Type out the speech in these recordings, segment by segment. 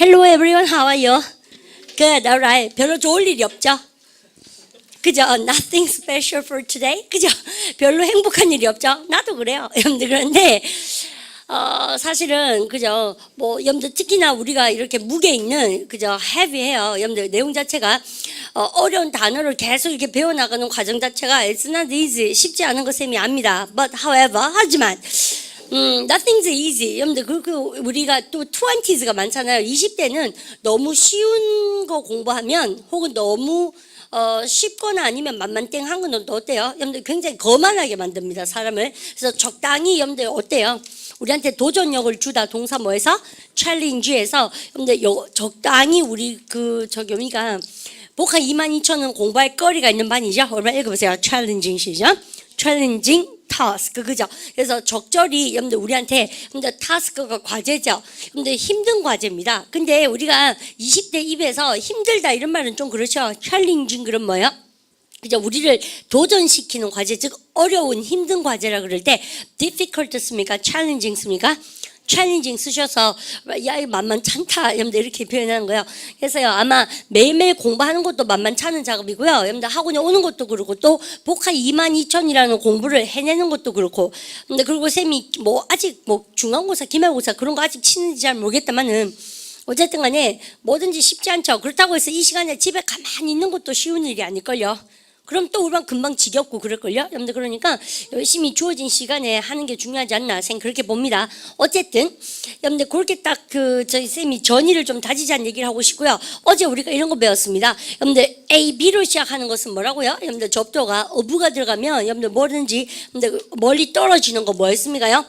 Hello everyone, how are you? Good, alright. 별로 좋을 일이 없죠? 그죠? Nothing special for today? 그죠? 별로 행복한 일이 없죠? 나도 그래요. 여러분들 그런데 사실은 그죠? 뭐 여러분들 특히나 우리가 이렇게 무게 있는 그죠? heavy해요. 여러분들 내용 자체가 어려운 단어를 계속 이렇게 배워나가는 과정 자체가 it's not easy. 쉽지 않은 거 쌤이 압니다. But however 하지만 nothing's easy. 여러분들 우리가 또 20s가 많잖아요. 20대는 너무 쉬운 거 공부하면 혹은 너무 쉽거나 아니면 만만땡한 건 어때요? 여러분들 굉장히 거만하게 만듭니다, 사람을. 그래서 적당히 여러분들 어때요? 우리한테 도전력을 주다 동사 뭐에서? 챌린지에서 여러분들 적당히 우리 우리가 복합 22,000원 공부할 거리가 있는 반이죠. 얼마나 읽어보세요. 챌린징 시죠. 챌린징 타스크 그죠? 그래서 적절히 여러분들 우리한테 여러분들 타스크가 과제죠. 여러분들 힘든 과제입니다. 근데 우리가 20대 입에서 힘들다 이런 말은 좀 그렇죠. 챌린징 그럼 뭐예요? 그죠? 우리를 도전시키는 과제, 즉 어려운 힘든 과제라 그럴 때 difficult 씁니까? challenging 씁니까? 챌린징 쓰셔서 야 이거 만만찮다 여러분들 이렇게 표현하는 거예요. 그래서요 아마 매일매일 공부하는 것도 만만찮은 작업이고요. 여러분들 학원에 오는 것도 그렇고 또 복합 22,000이라는 공부를 해내는 것도 그렇고 근데 그리고 쌤이 뭐 아직 뭐 중간고사 기말고사 그런 거 아직 치는지 잘 모르겠다마는 어쨌든 간에 뭐든지 쉽지 않죠. 그렇다고 해서 이 시간에 집에 가만히 있는 것도 쉬운 일이 아닐걸요. 그럼 또 우리만 금방 지겹고 그럴걸요? 여러분들 그러니까 열심히 주어진 시간에 하는 게 중요하지 않나 생 그렇게 봅니다. 어쨌든 여러분들 그렇게 딱 저희 쌤이 전의를 좀 다지자는 얘기를 하고 싶고요. 어제 우리가 이런 거 배웠습니다. 여러분들 A, B로 시작하는 것은 뭐라고요? 여러분들 접두가 어부가 들어가면 여러분들 뭐든지 여러분들 멀리 떨어지는 거 뭐였습니까요?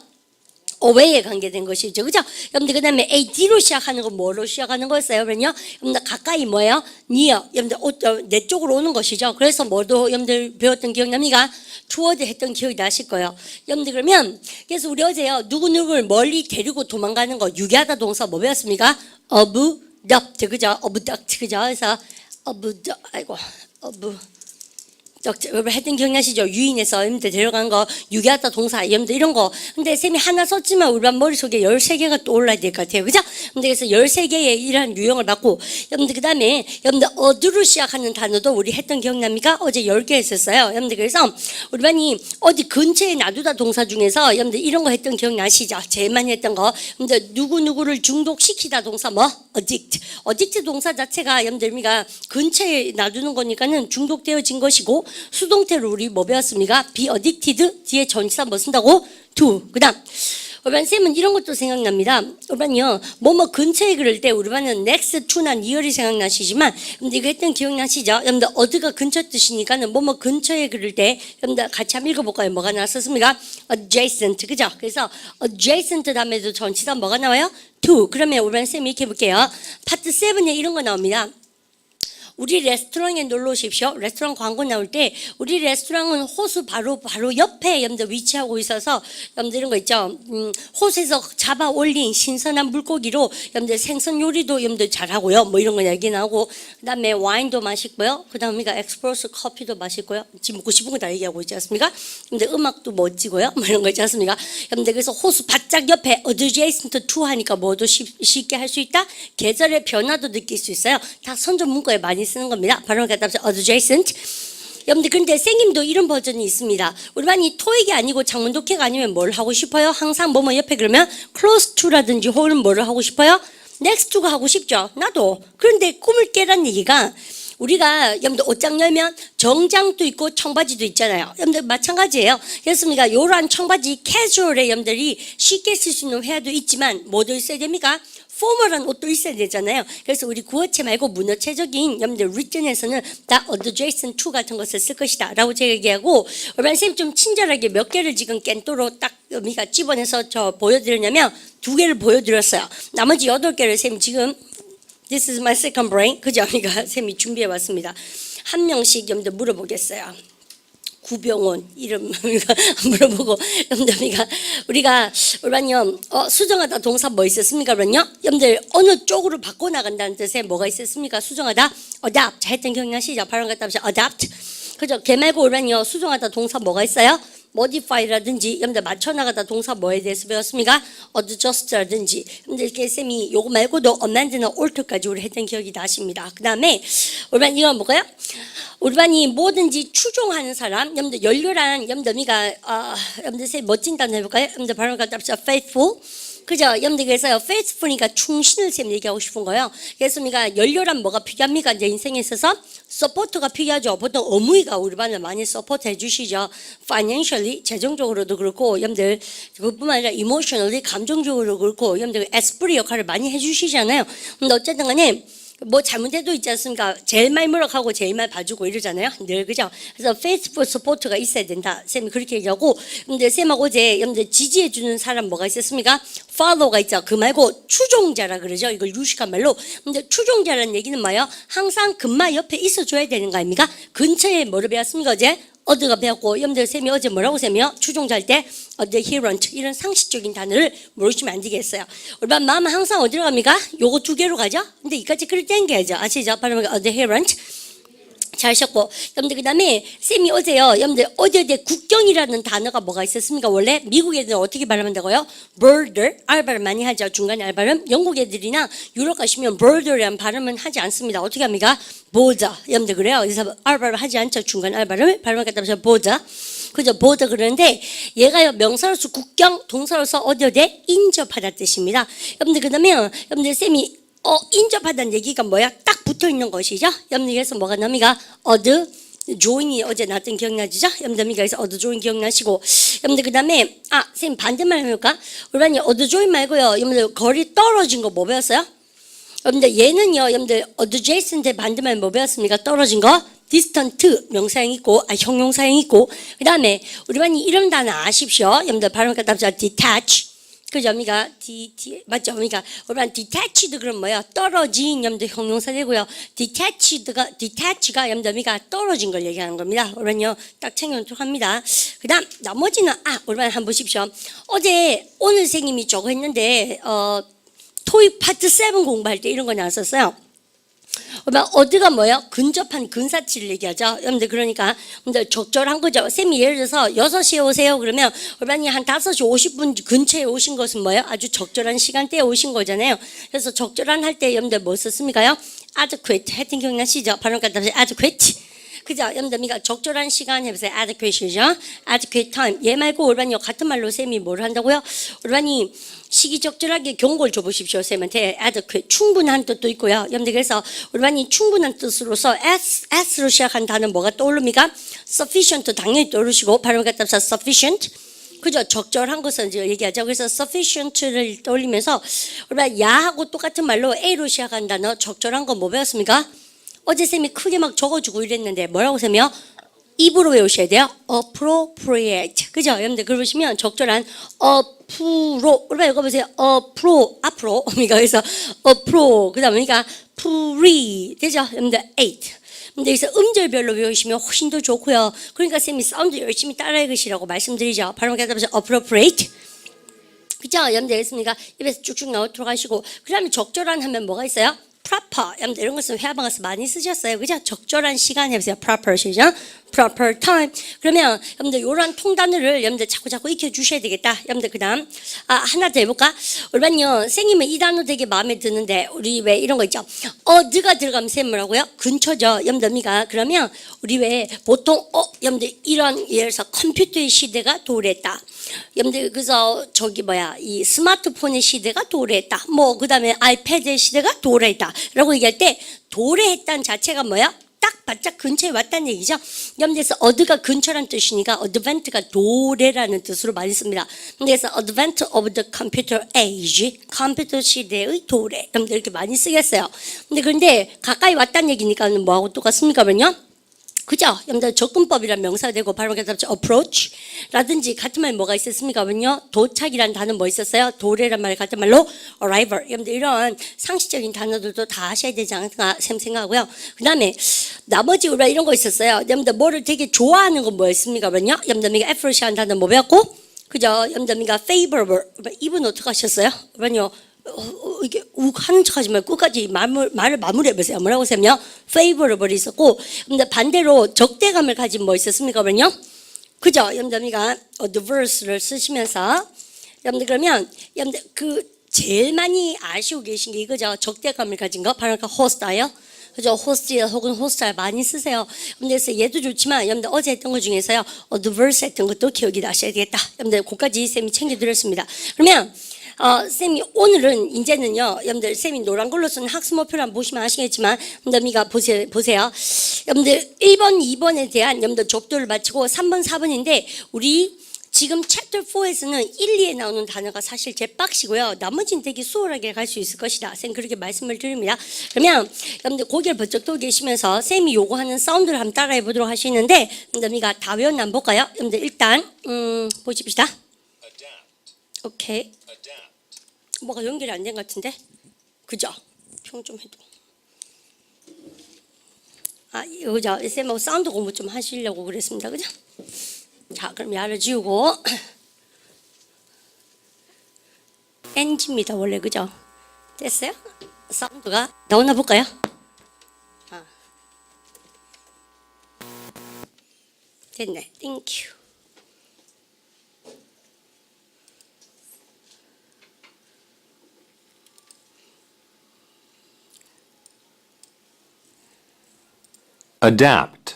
away에 관계된 것이죠. 그죠? 여러분들 그 다음에 A, D로 시작하는 건 뭐로 시작하는 거였어요? 그러면요. 여러분들 가까이 뭐예요? near. 여러분들 내 쪽으로 오는 것이죠. 그래서 뭐도 여러분들 배웠던 기억납니까? toward 했던 기억이 나실 거예요. 여러분들 그러면 그래서 우리 어제요. 누구누구를 멀리 데리고 도망가는 거 유기하다 동사 뭐 배웠습니까? abduct. 그죠? abduct. 그죠? 그래서 했던 기억나시죠? 유인해서 여러분들 데려간 거 유기하다 동사 여러분들 이런 거 근데 쌤이 하나 썼지만 우리 머릿속에 13개가 떠올라야 될 것 같아요. 그죠? 근데 그래서 13개의 이러한 유형을 받고 여러분들 그 다음에 여러분들 어드로 시작하는 단어도 우리 했던 기억납니까? 어제 10개 했었어요. 여러분들 그래서 우리 반이 어디 근처에 놔두다 동사 중에서 여러분들 이런 거 했던 기억나시죠? 제일 많이 했던 거 여러분들 누구누구를 중독시키다 동사 뭐? addict 동사 자체가 여러분들 우리가 근처에 놔두는 거니까는 중독되어진 것이고 수동태로 우리 뭐 배웠습니까? be addicted 뒤에 전치사 뭐 쓴다고? to. 그 다음 우리 쌤은 이런 것도 생각납니다. 우리 반이요 뭐뭐 근처에 그럴 때 우리 반은 next to나 near이 생각나시지만 근데 이거 했던 기억나시죠? 여러분들 어디가 근처 뜻이니까는 뭐뭐 근처에 그럴 때 여러분들 같이 한번 읽어볼까요? 뭐가 나왔었습니까? adjacent 그죠? 그래서 adjacent 다음에도 전치사 뭐가 나와요? to. 그러면 우리 반 쌤이 이렇게 해볼게요. 파트 7에 이런 거 나옵니다. 우리 레스토랑에 놀러 오십시오. 레스토랑 광고 나올 때 우리 레스토랑은 호수 바로 옆에 여러분들 위치하고 있어서 여러분들 이런 거 있죠. 호수에서 잡아 올린 신선한 물고기로 여러분들 생선 요리도 여러분들 잘하고요. 뭐 이런 거 얘기 나오고 그다음에 와인도 맛있고요. 그다음에 우리가 엑스프레소 커피도 맛있고요. 지금 먹고 싶은 거 다 얘기하고 있지 않습니까? 근데 음악도 멋지고요. 뭐 이런 거 있지 않습니까? 여러분들 그래서 호수 바짝 옆에 adjacent to 하니까 뭐도 쉽게 할 수 있다. 계절의 변화도 느낄 수 있어요. 다 선전 문구에 많이 쓰는 겁니다. 발음 갖다 붙여 adjacent. 여러분들 근데 쌤님도 이런 버전이 있습니다. 우리 반이 토익이 아니고 창문 독해가 아니면 뭘 하고 싶어요? 항상 뭐뭐 옆에 그러면 close to라든지 혹은 뭐를 하고 싶어요? next to가 하고 싶죠. 나도. 그런데 꿈을 깨란 얘기가 우리가 여러분들 옷장 열면 정장도 있고 청바지도 있잖아요. 여러분들 마찬가지예요. 그렇습니까? 이러한 청바지 캐주얼에 여러분들이 쉽게 쓸 수 있는 회화도 있지만 뭐도 있어야 됩니까? 포멀한 옷도 있어야 되잖아요. 그래서 우리 구어체 말고 문어체적인 여러분들 written에서는 다 adjacent to 같은 것을 쓸 것이다 라고 제가 얘기하고 우리 선생님 좀 친절하게 몇 개를 지금 깬또로 딱 우리가 집어내서 보여드렸냐면 2개를 보여드렸어요. 나머지 8개를 선생님 지금 This is my second brain. 그죠? 그러니까 쌤이 준비해 왔습니다. 한 명씩 여러분들 물어보겠어요. 구병원 이름 물어보고 여러분들 우리가 우리반요 수정하다 동사 뭐 있었습니까? 그러면요 여러분들 어느 쪽으로 바꿔 나간다는 뜻에 뭐가 있었습니까? 수정하다 adapt 했던 기억나시죠? 발음 갖다 보시죠. adapt 그죠? 걔 말고 우리반요 수정하다 동사 뭐가 있어요? modify라든지 여러분들 맞춰나가다 동사 뭐에 대해서 배웠습니까? adjust라든지 여러분들 이렇게 쌤이 요거 말고도 amend나 alter까지 우리 했던 기억이 나십니다. 그 다음에 우리 반 이건 뭐가요? 우리 반이 뭐든지 추종하는 사람 여러분들 열렬한 여러분들 미가 여러분들 쌤 멋진 단어 해볼까요? 여러분들 발음 갖다 합시다. faithful 그죠? 여러분들 그래서 faithful이니까 충신을 쌤 얘기하고 싶은 거예요. 그래서 우리가 열렬한 뭐가 필요합니까? 이제 인생에 있어서 서포트가 필요하죠. 보통 어머니가 우리 반을 많이 서포트 해주시죠. financially 재정적으로도 그렇고 여러분들 그뿐만 아니라 emotionally 감정적으로 그렇고 여러분들 에스프리 역할을 많이 해주시잖아요. 근데 어쨌든 간에 뭐 잘못해도 있지 않습니까? 제일 많이 뭐라고 제일 많이 봐주고 이러잖아요. 늘 그죠? 그래서 faithful support가 있어야 된다. 쌤이 그렇게 얘기하고 근데 쌤하고 어제 여러분들 지지해주는 사람 뭐가 있었습니까? follow가 있죠. 그 말고 추종자라 그러죠. 이걸 유식한 말로. 근데 추종자라는 얘기는 뭐예요? 항상 금마 옆에 있어줘야 되는 거 아닙니까? 근처에 뭐를 배웠습니까 어제? 어드가 배웠고 여러분들 쌤이 어제 뭐라고 쌤이요? 추종자 할 때 adherent 이런 상식적인 단어를 모르시면 안 되겠어요. 우리 반 마음은 항상 어디로 갑니까? 요거 두 개로 가죠? 근데 이까지 글을 땡겨야죠. 아시죠? 발음이 adherent 잘하셨고 여러분들 그 다음에 쌤이 어제요 여러분들 어제 국경이라는 단어가 뭐가 있었습니까? 원래 미국 애들은 어떻게 발음한다고요? border 알발음 많이 하죠. 중간에 알발음 영국 애들이나 유럽 가시면 border이라는 발음은 하지 않습니다. 어떻게 합니까? border 여러분들 그래요. 그래서 알발음 하지 않죠. 중간 알발음을 발음을 갖다 보셔서 border 그죠? border 그러는데 얘가요 명사로서 국경 동사로서 어디에 인접하다 뜻입니다. 여러분들 그 다음에 여러분들 쌤이 인접하다는 얘기가 뭐야? 딱 붙어 있는 것이죠. 여러분들 그래서 뭐가 납니까? join이 어제 나왔던 기억나시죠? 여러분들 그래서 join 기억나시고 여러분들 그 다음에 선생님 반대말 해볼까? 우리 반이 join 말고요. 여러분들 거리 떨어진 거 뭐 배웠어요? 여러분들 얘는요. 여러분들 adjacent의 반대말 뭐 배웠습니까? 떨어진 거 distant 명사형 있고 형용사형 있고 그 다음에 우리 반이 이런 단어 아십시오. 여러분들 발음 갖다 합시다. detach 그죠? 맞죠? 그러니까 우리가 detached 그럼 뭐야? 떨어진 여러분들 형용사 되고요. detach가 여러분들 떨어진 걸 얘기하는 겁니다. 우리는요 딱 챙겨놓도록 합니다. 그다음 나머지는 우리만 한번 보십시오. 어제 오늘 선생님이 저거 했는데 토익 파트 7 공부할 때 이런 거 나왔었어요. 어디가 뭐예요? 근접한 근사치를 얘기하죠. 여러분들 그러니까 여러분들 적절한 거죠. 쌤이 예를 들어서 6시에 오세요. 그러면 여러분이 한 5시 50분 근처에 오신 것은 뭐예요? 아주 적절한 시간대에 오신 거잖아요. 그래서 적절한 할 때 여러분들 뭐 썼습니까요? adequate 했던 기억나시죠? 발음 갖다 보세요. adequate 그죠? 여러분들 적절한 시간 해보세요. adequate이죠. adequate time 얘 말고 올반이 같은 말로 쌤이 뭘 한다고요? 올반이 시기적절하게 경고를 줘보십시오. 쌤한테 adequate 충분한 뜻도 있고요. 여러분들 그래서 올반이 충분한 뜻으로서 s로 시작한 단어 뭐가 떠오릅니까? sufficient 당연히 떠오르시고 발음 갖다 보세요. sufficient 그죠? 적절한 것을 이제 얘기하죠. 그래서 sufficient를 떠올리면서 우리가 야하고 똑같은 말로 A로 시작한 단어 적절한 거 뭐 배웠습니까? 어제 쌤이 크게 막 적어주고 이랬는데 뭐라고 쌤이요? 입으로 외우셔야 돼요. appropriate 그죠? 여러분들 그걸 보시면 적절한 앞으로 우리가 이거 보세요. 앞으로 그래서 appro 그 다음에 그러니까 pre 되죠? 여러분들 8 근데 여기서 음절별로 외우시면 훨씬 더 좋고요. 그러니까 쌤이 사운드 열심히 따라 읽으시라고 말씀드리죠. 발음 갖다 보세요. appropriate 그죠? 여러분들 알겠습니까? 입에서 쭉쭉 나오도록 하시고 그 다음에 적절한 하면 뭐가 있어요? proper 여러분들 이런 것은 회화방에서 많이 쓰셨어요. 그죠? 적절한 시간 해보세요. proper 시죠? proper time 그러면 여러분들 이런 통단어를 여러분들 자꾸 익혀주셔야 되겠다. 여러분들 그 다음 하나 더 해볼까? 우리반요 선생님은 이 단어 되게 마음에 드는데 우리 왜 이런 거 있죠? 어드가 들어가면 쌤 뭐라고요? 근처죠. 여러분들 그러면 우리 왜 보통 여러분들 이런 예를 들어서 컴퓨터의 시대가 도래했다. 여러분들 그래서 이 스마트폰의 시대가 도래했다. 뭐 그 다음에 아이패드의 시대가 도래했다. 라고 얘기할 때 도래했다는 자체가 뭐야? 딱 바짝 근처에 왔다는 얘기죠. 여러분들에서 어드가 근처란 뜻이니까 advent가 도래라는 뜻으로 많이 씁니다. 그래서 advent of the computer age 컴퓨터 시대의 도래 여러분들 이렇게 많이 쓰겠어요. 그런데 가까이 왔다는 얘기니까 뭐하고 똑같습니까? 그러면요 그죠? 여러분들 접근법이란 명사가 되고 발음 갖다 붙여 approach 라든지 같은 말 뭐가 있었습니까? 그러면요 도착이란 단어 뭐 있었어요? 도래란 말 같은 말로 arrival 여러분들 이런 상식적인 단어들도 다 하셔야 되지 않을까 생각하고요. 그 다음에 나머지 우리가 이런 거 있었어요. 여러분들 뭐를 되게 좋아하는 건 뭐였습니까? 그러면요 여러분들 effort이라는 단어 뭐 배웠고 그죠? 여러분들 favorable 이분 어떻게 하셨어요? 그러면요 이게 하는 척 하지 말고 끝까지 말을 마무리해보세요. 뭐라고 하세요? favorable이 있었고 근데 반대로 적대감을 가진 뭐 있었습니까? 그러면요 그죠? 여러분들이가 adverse를 쓰시면서 여러분들 그러면 여러분들 그 제일 많이 아시고 계신 게 이거죠. 적대감을 가진 거 바로 그 hostile. 그죠? hostile 혹은 hostile 많이 쓰세요. 그래서 얘도 좋지만 여러분들 어제 했던 것 중에서요. adverse 했던 것도 기억이 나셔야 되겠다. 여러분들 그까지 쌤이 챙겨드렸습니다. 그러면 쌤이 오늘은 이제는요, 여러분들 쌤이 노란 걸로 쓴 학습 목표를 한번 보시면 아시겠지만, 여러분들 보세요. 여러분들 1번, 2번에 대한 여러분들 접도를 마치고 3번, 4번인데 우리 지금 챕터 4에서는 1, 2에 나오는 단어가 사실 제 빡시고요. 나머지는 되게 수월하게 갈 수 있을 것이다. 쌤 그렇게 말씀을 드립니다. 그러면 여러분들 고개를 번쩍 들고 계시면서 쌤이 요구하는 사운드를 한번 따라해 보도록 하시는데, 여러분들 다 외웠나 한번 볼까요? 여러분들 일단 보십시다. 오케이. 뭐가 연결이 안 된 것 같은데? 그죠? 평 좀 해도. 이거죠. 쌤하고 사운드 공부 좀 하시려고 그랬습니다. 그죠? 자, 그럼 야를 지우고. NG입니다, 원래. 그죠? 됐어요? 사운드가 나오나 볼까요? 됐네. 땡큐. adapt,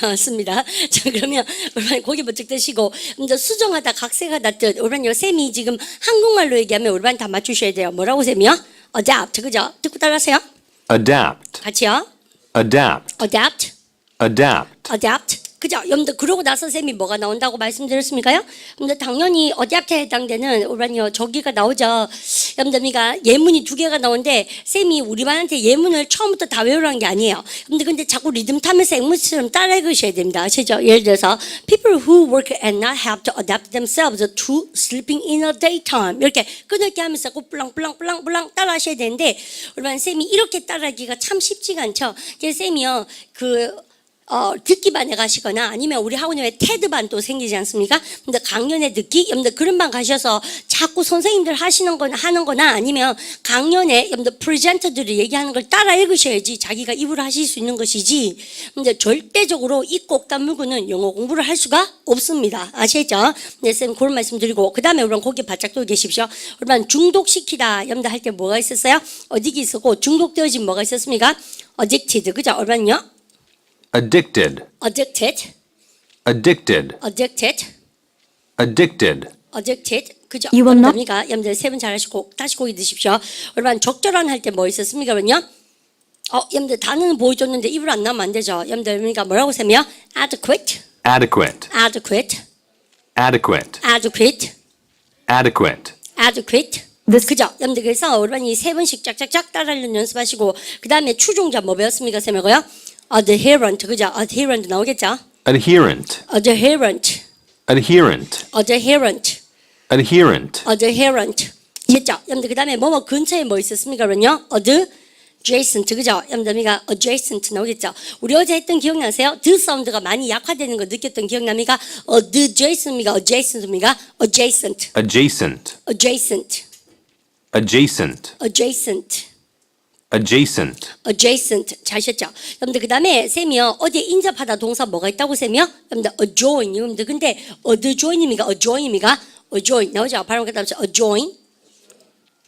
나왔습니다. 자, 그러면 우리 고개 번쩍 드시고 이제 수정하다 각색하다 뜻. 우리 요 쌤이 지금 한국말로 얘기하면 우리 다 맞추셔야 돼요. 뭐라고 쌤이요? adapt. 그죠? 듣고 따라하세요. adapt, 같이요. adapt, adapt. adapt, adapt. 그죠? 여러분들 그러고 나서 쌤이 뭐가 나온다고 말씀드렸습니까요? 근데 당연히 adapt에 해당되는 우리요 저기가 나오죠. 여러분들이가 예문이 2개가 나오는데 쌤이 우리반한테 예문을 처음부터 다 외우라는 게 아니에요. 근데 자꾸 리듬 타면서 앵무새처럼 따라 읽으셔야 됩니다. 아시죠? 예를 들어서 people who work and not have to adapt themselves to sleeping in the daytime 이렇게 끊을게 하면서 꼭 블랑블랑블랑블랑 따라 하셔야 되는데 우리반 쌤이 이렇게 따라하기가 참 쉽지가 않죠. 그래서 쌤이요 듣기반에 가시거나 아니면 우리 학원에 왜 테드반 또 생기지 않습니까? 근데 강연에 듣기, 여러분들 그런 반 가셔서 자꾸 선생님들 하는 거나 아니면 강연에 여러분들 프레젠터들이 얘기하는 걸 따라 읽으셔야지 자기가 입으로 하실 수 있는 것이지. 근데 절대적으로 이 꼭 다물고는 영어 공부를 할 수가 없습니다. 아시겠죠? 네, 쌤 그런 말씀 드리고 그 다음에 우리 고개 바짝 들고 계십시오. 우리 중독시키다 여러분들 할 때 뭐가 있었어요? 어디기 있었고 중독되어진 뭐가 있었습니까? addicted, 그죠? 우리는요? addicted, addicted, addicted, addicted, addicted, addicted. 그죠? You will not- 여러분들 세 번 잘하시고 다시 고기 드십시오. 여러분 적절한 할 때 뭐 있었습니까? 그러면요. 여러분들 단어는 보여줬는데 입으로 안 나오면 안 되죠. 여러분들 뭐라고 쌤이요? adequate, adequate, adequate, adequate, adequate, adequate, adequate. This- 그죠? 여러분들 그래서 여러분이 3번씩 짝짝짝 따라하는 연습하시고 그 다음에 추종자 뭐 배웠습니까? 쌤이고요. adherent, 그죠? adherent 나오겠죠? adherent, adherent, adherent, adherent, adherent, adherent. 됐죠? 여러분들 그 다음에 뭐뭐 근처에 뭐 있었습니까? 그러면요. adjacent, 그죠? 여러분들 adjacent 나오겠죠? 우리 어제 했던 기억나세요? the 사운드가 많이 약화되는 거 느꼈던 기억납니까? adjacent입니까? adjacent입니까? adjacent, adjacent, adjacent, adjacent, adjacent. adjacent, adjacent 잘하셨죠? 여러분들 그 다음에 쌤이요 어디에 인접하다 동사 뭐가 있다고 쌤이요? 여러분들 adjoin 여러분들 근데 adjoin입니까? adjoin입니까? adjoin 나오죠? 발음 갖다 붙여 adjoin,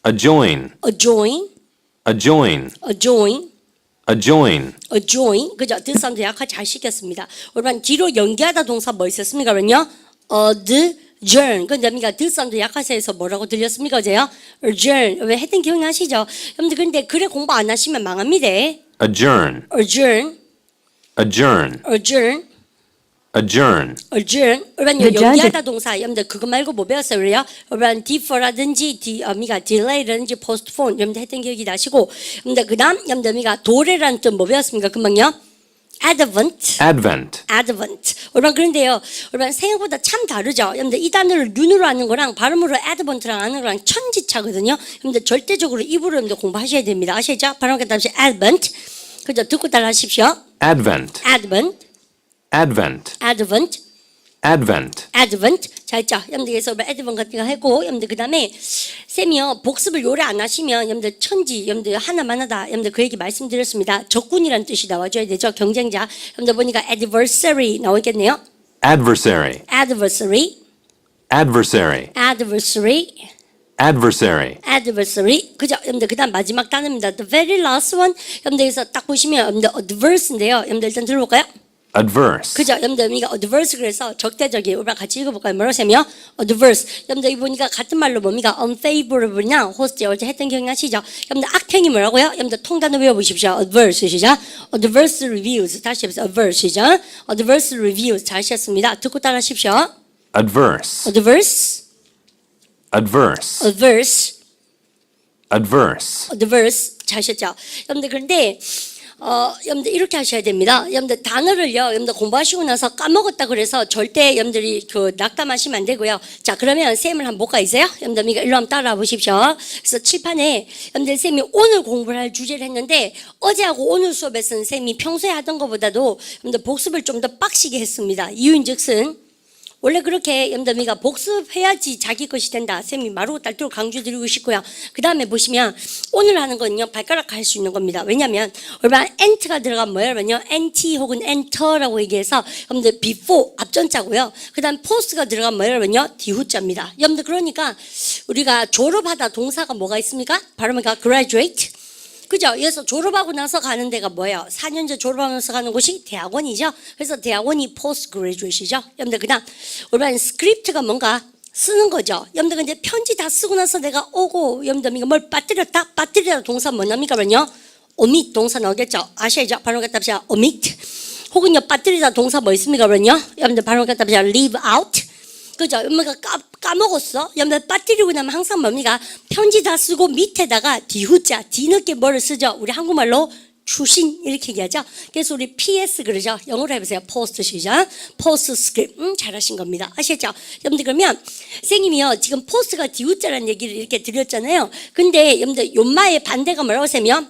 adjoin, adjoin, adjoin, adjoin, adjoin, adjoin 그죠? 그 사운드 약화 잘 시켰습니다. 여러분 뒤로 연기하다 동사 뭐 있었습니까? 그러면요 adjourn 근데 여러분가 그 사운드 약화세에서 뭐라고 들렸습니까? 어제요? adjourn 왜 했던 기억나시죠? 여러분들 근데 그래 공부 안 하시면 망합니다. adjourn, adjourn, adjourn, adjourn, adjourn, adjourn. 여러분 Adjourn. 연기하다 동사 여러분들 그거 말고 뭐 배웠어요? 그래요? 여러분 defer라든지 delay라든지 postpone 여러분들 했던 기억이 나시고 여러분들 그다음 여러분들 도래라는 뜻 뭐 배웠습니까? 금방요? advent, advent, advent. 여러분 그런데요, 여러분 생각보다 참 다르죠. 여러분들 이 단어를 눈으로 아는 거랑 발음으로 advent랑 아는 거랑 천지차거든요. 여러분들 절대적으로 입으로 여러분들 공부하셔야 됩니다. 아시죠? 발음 갖다 붙이 advent. 그죠? 듣고 따라하십시오. advent, advent, advent, advent, advent, advent. 자, 있죠? 여러분들 그래서 advent 같은 거 하고, 여러분들 그 다음에 쌤이요 복습을 요래 안 하시면 여러분들 천지, 여러분들 하나만 하다, 여러분들 그 얘기 말씀드렸습니다. 적군이라는 뜻이 나와줘야 되죠. 경쟁자. 여러분들 보니까 adversary 나오겠네요. adversary, adversary, adversary, adversary, adversary, adversary. 그죠? 여러분들 그다음 마지막 단어입니다. The very last one. 여러분들 여기서 딱 보시면 여러분들 adverse인데요. 여러분들 일단 들어볼까요? adverse, 그죠? 여러분들 우리가 adverse 그래서 적대적이 우리가 같이 읽어볼까요? 뭐라고 하면 adverse. 여러분들 이거 보니까 같은 말로 뭡니까? unfavorable이나 host 어제 했던 기억나시죠? 여러분들 악평이 뭐라고요? 여러분들 통단어 외워보십시오. adverse 시작. adverse reviews 다시 해보세요. adverse 시작. adverse reviews 잘 하셨습니다. 듣고 따라하십시오. adverse, adverse, adverse, adverse, adverse, adverse 잘 하셨죠? 여러분들 그런데 여러분들 이렇게 하셔야 됩니다. 여러분들 단어를요, 여러분들 공부하시고 나서 까먹었다 그래서 절대 여러분들이 그 낙담하시면 안 되고요. 자, 그러면 쌤을 한번 볼까 있어요? 여러분들 일로 한번 따라와 보십시오. 그래서 칠판에 여러분들 쌤이 오늘 공부를 할 주제를 했는데 어제하고 오늘 수업에서는 쌤이 평소에 하던 것보다도 여러분들 복습을 좀 더 빡시게 했습니다. 이유인즉슨 원래 그렇게 여러분들 복습해야지 자기 것이 된다. 쌤이 마루고 딸도로 강조드리고 싶고요. 그 다음에 보시면 오늘 하는 거는요. 발가락 할 수 있는 겁니다. 왜냐하면 얼마나 엔트가 들어가면 뭐냐면요. NT 혹은 엔터라고 얘기해서 여러분들 before 앞전자고요. 그 다음 post가 들어가면 뭐냐면요. 뒤후자입니다. 여러분들 그러니까 우리가 졸업하다 동사가 뭐가 있습니까? 바로 뭐가 graduate. 그죠? 그래서 졸업하고 나서 가는 데가 뭐예요? 4년제 졸업하면서 가는 곳이 대학원이죠. 그래서 대학원이 포스트 그레이주에이트이죠. 여러분들 그다음 우리는 스크립트가 뭔가 쓰는 거죠. 여러분들 근데 편지 다 쓰고 나서 내가 오고 여러분들 뭘 빠뜨렸다? 빠뜨리다 동사 뭐랍니까? 그러면요. omit 동사 나오겠죠. 아시죠? 바로 갖다 보자. omit. 혹은요 빠뜨리다 동사 뭐 있습니까? 그러면요. 여러분들 바로 갖다 보자. leave out. 그죠? 엄마가 까먹었어? 여러분들 빠뜨리고 나면 항상 뭡니까? 편지 다 쓰고 밑에다가 뒤후자, 뒤늦게 뭐를 쓰죠? 우리 한국말로 추신 이렇게 얘기하죠. 그래서 우리 PS 그러죠. 영어로 해보세요. 포스트 시작. 포스트 스크립트. 잘하신 겁니다. 아시겠죠? 여러분들 그러면 선생님이요. 지금 포스트가 뒤후자라는 얘기를 이렇게 드렸잖아요. 근데 여러분들 요마의 반대가 뭐라고 하세요?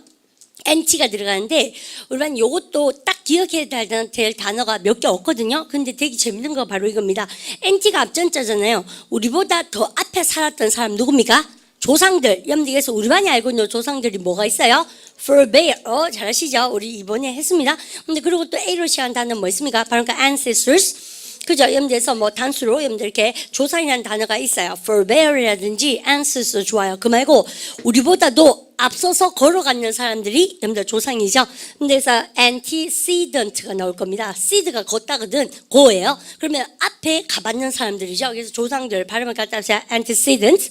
NT가 들어가는데 우리는 요것도 딱 기억해야 될 단어가 몇 개 없거든요. 근데 되게 재밌는 거 바로 이겁니다. NT가 앞전자잖아요. 우리보다 더 앞에 살았던 사람 누굽니까? 조상들. 여러분들께서 우리 많이 알고 있는 조상들이 뭐가 있어요? forbear. 잘하시죠? 우리 이번에 했습니다. 근데 그리고 또 A로 시작한 단어 뭐 있습니까? 바로 그 ancestors. 그죠? 여러분들에서 뭐 단수로 여러분들 이렇게 조상이라는 단어가 있어요. forbear이라든지 ancestor 좋아요. 그 말고 우리보다도 앞서서 걸어가는 사람들이 여러분들 조상이죠. 근데 그래서 antecedent가 나올 겁니다. seed가 걷다거든. 고예요. 그러면 앞에 가봤는 사람들이죠. 그래서 조상들 발음을 갖다 하세요. antecedent.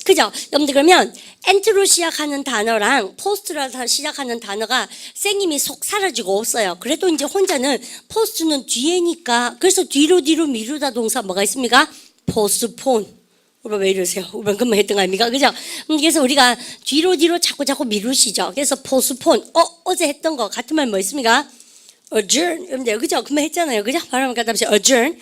그죠? 여러분들 그러면 엔트로 시작하는 단어랑 포스트로 시작하는 단어가 쌩님이 속 사라지고 없어요. 그래도 이제 혼자는 포스트는 뒤에니까 그래서 뒤로 미루다 동사 뭐가 있습니까? postpone. 우리 왜 이러세요? 우리 금방 했던 거 아닙니까? 그죠? 그래서 우리가 뒤로 자꾸 미루시죠. 그래서 postpone. 어제 했던 거 같은 말 뭐 있습니까? adjourn. 여러분들 그죠? 금방 했잖아요. 그죠? 바로 갖다 보세요. adjourn.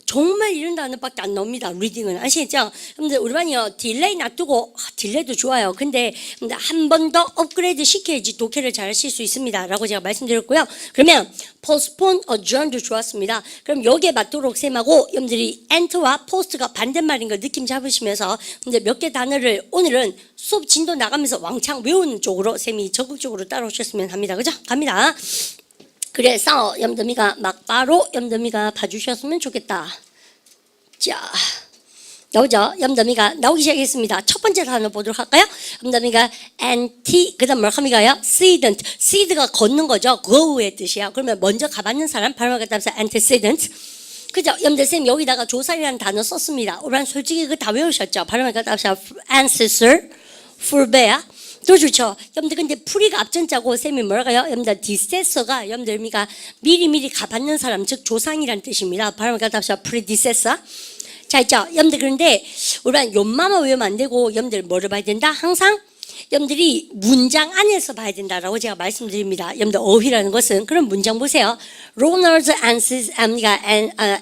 정말 이런 단어밖에 안 나옵니다. 리딩은 아시겠죠? 근데 우리 반이요 딜레이 놔두고 딜레이도 좋아요. 근데 한 번 더 업그레이드 시켜야지 독해를 잘 하실 수 있습니다라고 제가 말씀드렸고요. 그러면 postpone, adjourn도 좋았습니다. 그럼 여기에 맞도록 쌤하고 여러분들이 enter와 post가 반대말인 걸 느낌 잡으시면서 이제 몇 개 단어를 오늘은 수업 진도 나가면서 왕창 외우는 쪽으로 쌤이 적극적으로 따라오셨으면 합니다. 그죠? 갑니다. 그래서 염더미가 막바로 염더미가 봐주셨으면 좋겠다. 자, 나오죠? 염더미가 나오기 시작했습니다. 첫 번째 단어 보도록 할까요? 염더미가 anti, 그 다음 뭐라고 합니까요? seedent. seed가 걷는 거죠. go의 뜻이야. 그러면 먼저 가봤는 사람, 발음을 갖다 해서 antecedent. 그죠? 염더쌤 여기다가 조상이라는 단어 썼습니다. 우리는 솔직히 그거 다 외우셨죠? 발음을 갖다 해서 ancestor, forbear. 또 좋죠. 여러분들 근데 풀이가 앞전자고 쌤이 뭐라고요? 여러분들 디세서가 여러분들 의미가 미리 가봤는 사람 즉 조상이란 뜻입니다. 발음을 갖다 합시다. predecessor. 자 있죠. 여러분들 그런데 우리가 요마만 외우면 안 되고 여러분들 뭐를 봐야 된다? 항상 여러분들이 문장 안에서 봐야 된다라고 제가 말씀드립니다. 여러분들 어휘라는 것은 그런 문장 보세요. 로널드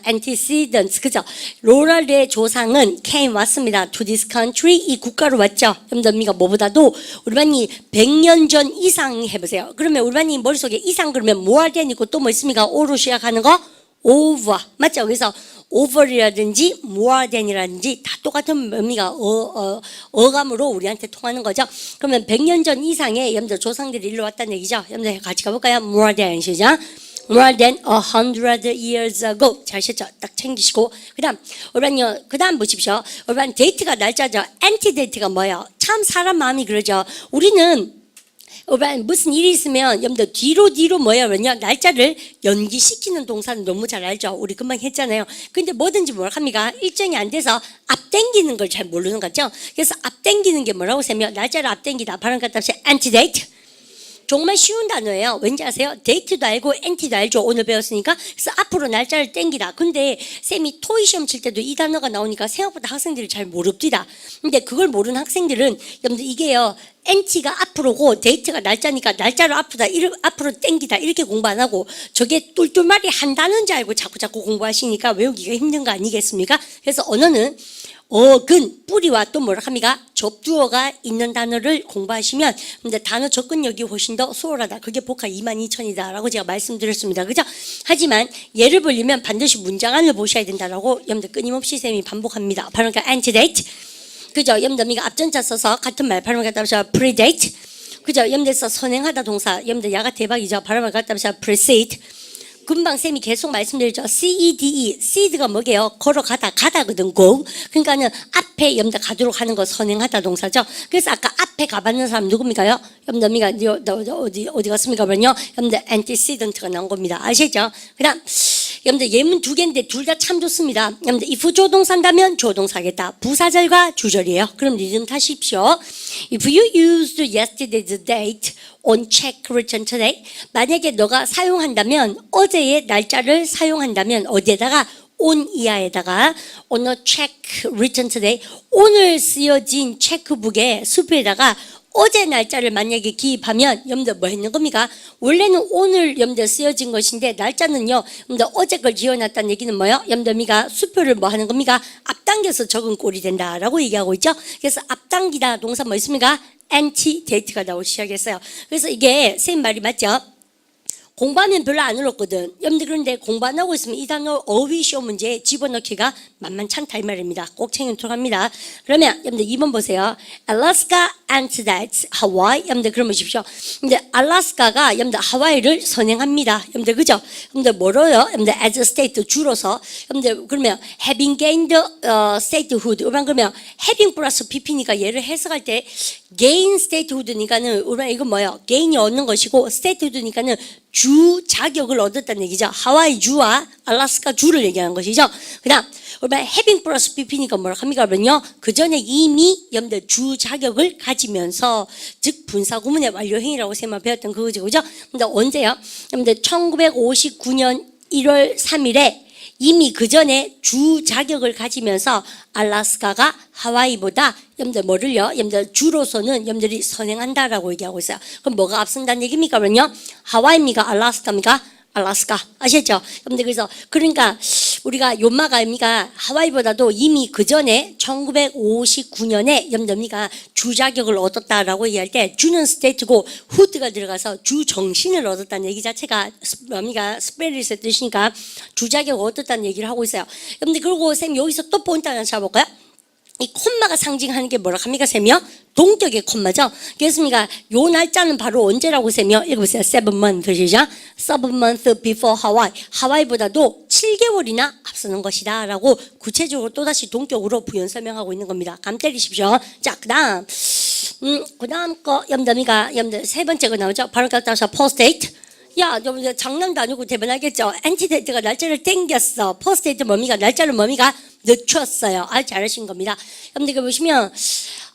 antecedents 그죠? 로널드의 조상은 came 왔습니다. to this country 이 국가로 왔죠. 여러분들 우리가 뭐보다도 우리 반이 100년 전 이상 해보세요. 그러면 우리 반이 머릿속에 이상 그러면 more than 있고 또 뭐 있습니까? o로 시작하는 거 over 맞죠? 그래서 over이라든지 more than이라든지 다 똑같은 의미가 어감으로 우리한테 통하는 거죠. 그러면 100년 전 이상의 여러분들 조상들이 일로 왔다는 얘기죠. 여러분들 같이 가볼까요? more than 시작. more than 100 years ago. 잘하셨죠? 딱 챙기시고. 그 다음 보십시오. 우리반 데이트가 날짜죠. antidate가 뭐예요? 참 사람 마음이 그러죠. 우리는 무슨 일이 있으면 여러분들 뒤로 뭐냐면요, 날짜를 연기시키는 동사는 너무 잘 알죠. 우리 금방 했잖아요. 근데 뭐든지 뭘 합니까? 일정이 안 돼서 앞당기는 걸 잘 모르는 거죠. 그래서 앞당기는 게 뭐라고 하면 날짜를 앞당기다. 발음 갖다 합시다. antedate. 정말 쉬운 단어예요. 왠지 아세요? 데이트도 알고 엔티도 알죠. 오늘 배웠으니까. 그래서 앞으로 날짜를 땡기다. 근데 쌤이 토의 시험 칠 때도 이 단어가 나오니까 생각보다 학생들이 잘 모릅디다. 근데 그걸 모르는 학생들은 여러분들 이게요, 엔티가 앞으로고 데이트가 날짜니까 날짜를 앞으로 땡기다 이렇게 공부 안 하고 저게 똘똘말이 한다는 줄 알고 자꾸 공부하시니까 외우기가 힘든 거 아니겠습니까? 그래서 언어는 어근, 뿌리와 또 뭐라 합니까? 접두어가 있는 단어를 공부하시면 근데 단어 접근력이 훨씬 더 수월하다. 그게 복합 22,000이다 라고 제가 말씀드렸습니다. 그죠? 하지만 예를 벌리면 반드시 문장 안을 보셔야 된다라고 여러분들 끊임없이 쌤이 반복합니다. 바로 그러니까 antedate. 그죠? 여러분들 이거 앞전자 써서 같은 말 발음을 갖다 하셔 predate. 그죠? 여러분들서 선행하다 동사 여러분들 야가 대박이죠. 발음을 갖다 하셔 precede. 금방 쌤이 계속 말씀드렸죠. CEDE, seed가 뭐게요? 걸어가다, 가다거든, go. 그러니까는 앞에 여러분들 가도록 하는 거 선행하다 동사죠. 그래서 아까 앞에 가봤는 사람 누굽니까요? 여러분들 어디 갔습니까? 그러면요, 여러분들 antecedent가 나온 겁니다. 아시죠? 그다음 여러분들 예문 두 개인데 둘 다 참 좋습니다. 여러분들 if 조동사인다면 조동사겠다. 부사절과 주절이에요. 그럼 리듬 타십시오. If you used yesterday's date on check written today, 만약에 너가 사용한다면 어제의 날짜를 사용한다면 어디에다가 on 이하에다가 on a check written today, 오늘 쓰여진 체크북에 수표에다가 어제 날짜를 만약에 기입하면 여러분들 뭐 했는 겁니까? 원래는 오늘 여러분들 쓰여진 것인데 날짜는요 여러분들 어제 걸 지어놨다는 얘기는 뭐예요? 여러분들 수표를 뭐 하는 겁니까? 앞당겨서 적은 꼴이 된다라고 얘기하고 있죠. 그래서 앞당기다 동사 뭐 있습니까? antidate가 나오기 시작했어요. 그래서 이게 쌤 말이 맞죠? 공부하면 별로 안 어렵거든. 여러분들 그런데 공부 안 하고 있으면 이 단어 어휘 시험 문제에 집어넣기가 만만찮다 이 말입니다. 꼭 챙겨놓도록 합니다. 그러면 여러분들 2번 보세요. Alaska antedates Hawaii. 여러분들 그러면 보십시오. 근데 알라스카가 여러분들 하와이를 선행합니다. 여러분들 그죠? 여러분들 뭐로요? 여러분들 as a state 주로서 여러분들 그러면 having gained statehood. 그러면 having 플러스 pp니까 얘를 해석할 때 gain statehood니까는 우리가 이거 뭐예요? gain이 얻는 것이고 statehood니까는 주 자격을 얻었다는 얘기죠. 하와이 주와 알라스카 주를 얘기하는 것이죠. 그다음 우리가 having 플러스 pp니까 뭐라 합니까? 그러면요 그 전에 이미 여러분들 주 자격을 가지면서 즉 분사 구문의 완료행위라고 쌤만 배웠던 그거죠, 그죠? 근데 언제요? 여러분들 1959년 1월 3일에 이미 그 전에 주 자격을 가지면서 알라스카가 하와이보다 여러분들 뭐를요? 여러분들 주로서는 여러분들이 선행한다라고 얘기하고 있어요. 그럼 뭐가 앞선다는 얘기입니까? 그러면요 하와이입니까? 알라스카입니까? 알라스카. 아시죠? 여러분들 그래서 그러니까 우리가 요마가 아닙니까? 하와이보다도 이미 그 전에 1959년에 여러분들 주 자격을 얻었다라고 얘기할 때 주는 스테이트고 후드가 들어가서 주 정신을 얻었다는 얘기 자체가 뭡니까? 스페리스의 뜻이니까 주 자격을 얻었다는 얘기를 하고 있어요. 여러분들 그리고 쌤 여기서 또 포인트 하나 잡아볼까요? 이 콤마가 상징하는 게 뭐라 합니까, 쌤이요? 동격의 콤마죠. 그렇습니까? 요 날짜는 바로 언제라고 쌤이요? 읽어보세요. 7 month시죠? 7 months before Hawaii. 하와이보다도 7개월이나 앞서는 것이다. 라고 구체적으로 또다시 동격으로 부연 설명하고 있는 겁니다. 감 때리십시오. 자, 그 다음 거, 여러분들 세 번째 거 나오죠? 바로 갖다 서 post-date. 야, 여러분들 장난도 아니고 대변하겠죠? antedate가 날짜를 땡겼어. post-date 뭡니까? 날짜를 뭡니까? 늦췄어요. 아주 잘하신 겁니다. 여러분들 그 보시면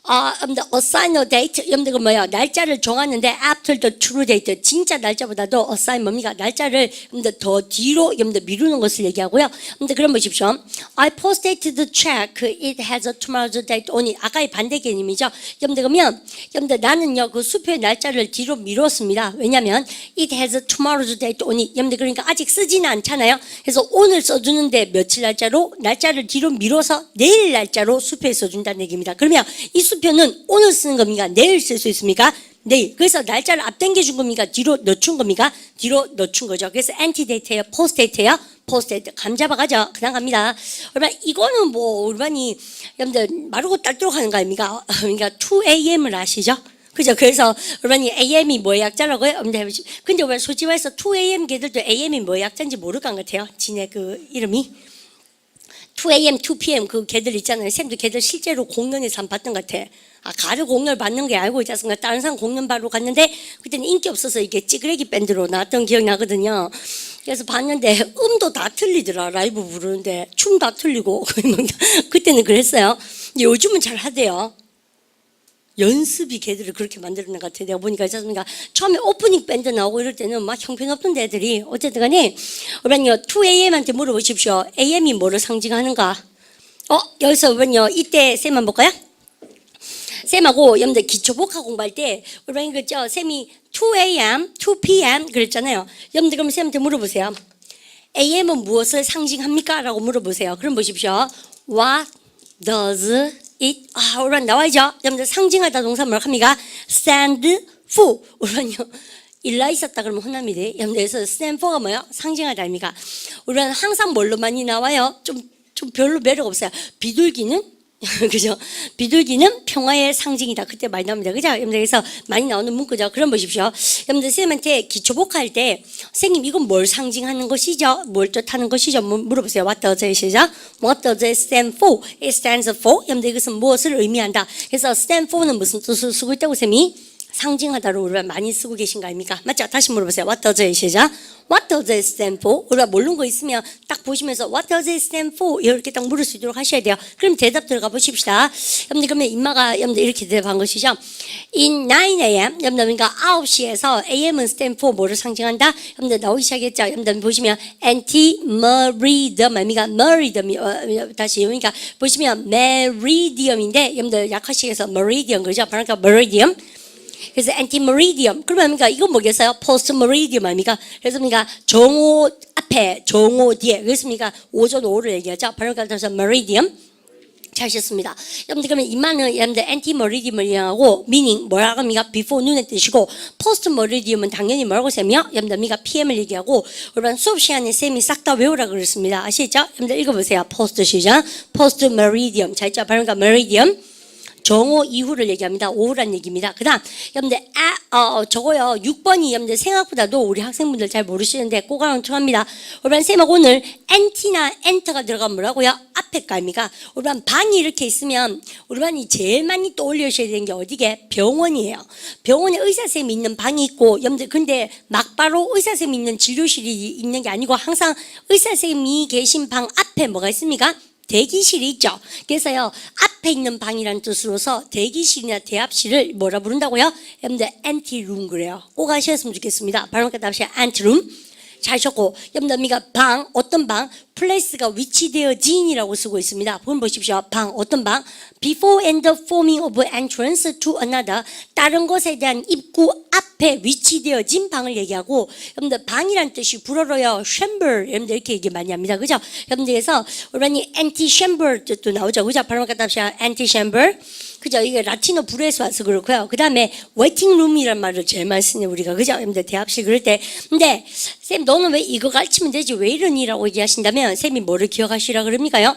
여러분들 assign a date. 여러분들 그 뭐야? 날짜를 정하는데 after the true date. 진짜 날짜보다도 assign 뭡니까? 날짜를 여러분들 더 뒤로 여러분들 미루는 것을 얘기하고요. 여러분들 그럼 보십시오. I posted the check. It has a tomorrow's date only. 아까의 반대 개념이죠. 여러분들 그러면 여러분들 나는요 그 수표의 날짜를 뒤로 미뤘습니다. 왜냐하면 it has a tomorrow's date only. 여러분들 그러니까 아직 쓰지는 않잖아요. 그래서 오늘 써주는데 며칠 날짜로 날짜를 뒤로 미뤄서 내일 날짜로 수표에 써준다는 얘기입니다. 그러면 이 수표는 오늘 쓰는 겁니까? 내일 쓸 수 있습니까? 내일. 그래서 날짜를 앞당겨 준 겁니까? 뒤로 늦춘 겁니까? 뒤로 늦춘 거죠. 그래서 antedate예요, postdate예요. postdate. 감 잡아가죠. 그냥 갑니다. 그러면 이거는 뭐 우리반이 여러분들 마르고 딸도록 하는 거 아닙니까? 그러니까 2am을 아시죠? 그죠? 그래서 여러분이 AM이 뭐의 약자라고요? 근데 왜 솔직히 말해서 2AM 걔들도 AM이 뭐의 약자인지 모를 것 같아요. 지네 그 이름이. 2AM, 2PM 그 걔들 있잖아요. 쌤도 걔들 실제로 공연에서 안 봤던 것 같아. 아, 가를 공연을 받는 게 알고 있지 않습니까? 다른 사람 공연 바로 갔는데 그때는 인기 없어서 이게 찌그레기 밴드로 나왔던 기억이 나거든요. 그래서 봤는데 음도 다 틀리더라. 라이브 부르는데 춤 다 틀리고 그때는 그랬어요. 요즘은 잘 하대요. 연습이 걔들을 그렇게 만들어낸 것 같아요. 내가 보니까 있지 않습니까? 처음에 오프닝 밴드 나오고 이럴 때는 막 형편없던 애들이 어쨌든 간에 여러분요 2AM한테 물어보십시오. AM이 뭐를 상징하는가? 여기서 여러분요 이때 쌤 한번 볼까요? 쌤하고 여러분들 기초복화 공부할 때 여러분 그죠? 쌤이 2AM, 2PM 그랬잖아요. 여러분들 그럼 쌤한테 물어보세요. AM은 무엇을 상징합니까? 라고 물어보세요. 그럼 보십시오. What does it? 여러분 나와야죠. 여러분들 상징하다 동사 뭐라고 합니까? stand for. 여러분요. 일라 있었다 그러면 혼납니다. 여러분들 그래서 stand for가 뭐예요? 상징하다 아닙니까? 여러분 항상 뭘로 많이 나와요? 좀 별로 매력 없어요. 비둘기는 그죠? 비둘기는 평화의 상징이다. 그때 많이 나옵니다. 그죠? 여러분들 그래서 많이 나오는 문구죠. 그럼 보십시오. 여러분들 쌤한테 기초복화할 때 선생님 이건 뭘 상징하는 것이죠? 뭘 뜻하는 것이죠? 물어보세요. What does it? What does it stand for? It stands for. 여러분들 이것은 무엇을 의미한다. 그래서 stand for는 무슨 뜻을 쓰고 있다고 쌤이? 상징하다로 우리가 많이 쓰고 계신 거 아닙니까? 맞죠? 다시 물어보세요. What does it? 시작. What does it stand for? 우리가 모르는 거 있으면 딱 보시면서 What does it stand for? 이렇게 딱 물을 수 있도록 하셔야 돼요. 그럼 대답 들어가 보십시다. 여러분들 그러면 인마가 여러분들 이렇게 대답한 것이죠. In 9am 여러분들 그러니까 9시에서 AM은 stand for 뭐를 상징한다? 여러분들 나오기 시작했죠. 여러분들 보시면 anti-meridium 아닙니까? meridium 다시 그러니까 보시면 meridium인데 여러분들 약화식에서 meridium 그러죠? 그러니까 meridium 그래서 anti-meridium. 그러면 뭡니까? 이건 뭐겠어요? post-meridium 아닙니까? 그래서 뭡니까? 정오 앞에, 정오 뒤에. 그렇습니까? 오전 오후를 얘기하죠. 바로 따라서 meridium. 잘하셨습니다. 여러분들 그러면 이만은 여러분들 anti-meridium을 이용하고 meaning 뭐라고 합니까? before 눈의 뜻이고 post-meridium은 당연히 뭐라고 쌤이요? 여러분들 우리가 PM을 얘기하고 여러분 수업 시간에 쌤이 싹 다 외우라 그랬습니다. 아시죠? 여러분들 읽어보세요. post 시작. post-meridium. 자, 있죠? 바로 meridium. 정오 이후를 얘기합니다. 오후란 얘기입니다. 그 다음, 여러분들, 저거요. 6번이 여러분들 생각보다도 우리 학생분들 잘 모르시는데 꼭 알아두합니다. 여러분, 쌤하고 오늘 엔티나 엔터가 들어가면 뭐라고요? 앞에 깔입니까? 여러분, 방이 이렇게 있으면 우리 반이 제일 많이 떠올리셔야 되는 게 어디게? 병원이에요. 병원에 의사쌤이 있는 방이 있고, 여러분들, 근데 막바로 의사쌤이 있는 진료실이 있는 게 아니고 항상 의사쌤이 계신 방 앞에 뭐가 있습니까? 대기실이 있죠. 그래서요 앞에 있는 방이라는 뜻으로서 대기실이나 대합실을 뭐라 부른다고요? 여러분들 엔티룸 그래요. 꼭 아셨으면 좋겠습니다. 발음 답시 엔티룸. 잘 쳤고 여러분들 우리가 방 어떤 방 플레이스가 위치되어진이라고 쓰고 있습니다. 보면 보십시오. 방 어떤 방 before and the forming of entrance to another 다른 것에 대한 입구 앞에 위치되어진 방을 얘기하고 여러분들 방이란 뜻이 불어로요 chamber 여러분들 이렇게 얘기 많이 합니다. 그죠? 여러분들에서 우리가 anti chamber 뜻도 나오죠. 그죠? 발음 답시 anti chamber. 그죠? 이게 라틴어 불에서 와서 그렇고요. 그 다음에 웨이팅 룸이란 말을 제일 많이 쓰네 우리가. 그죠? 여러분들 대합실 그럴 때. 근데 쌤 너는 왜 이거 가르치면 되지 왜 이러니라고 얘기하신다면 쌤이 뭐를 기억하시라 그럽니까요?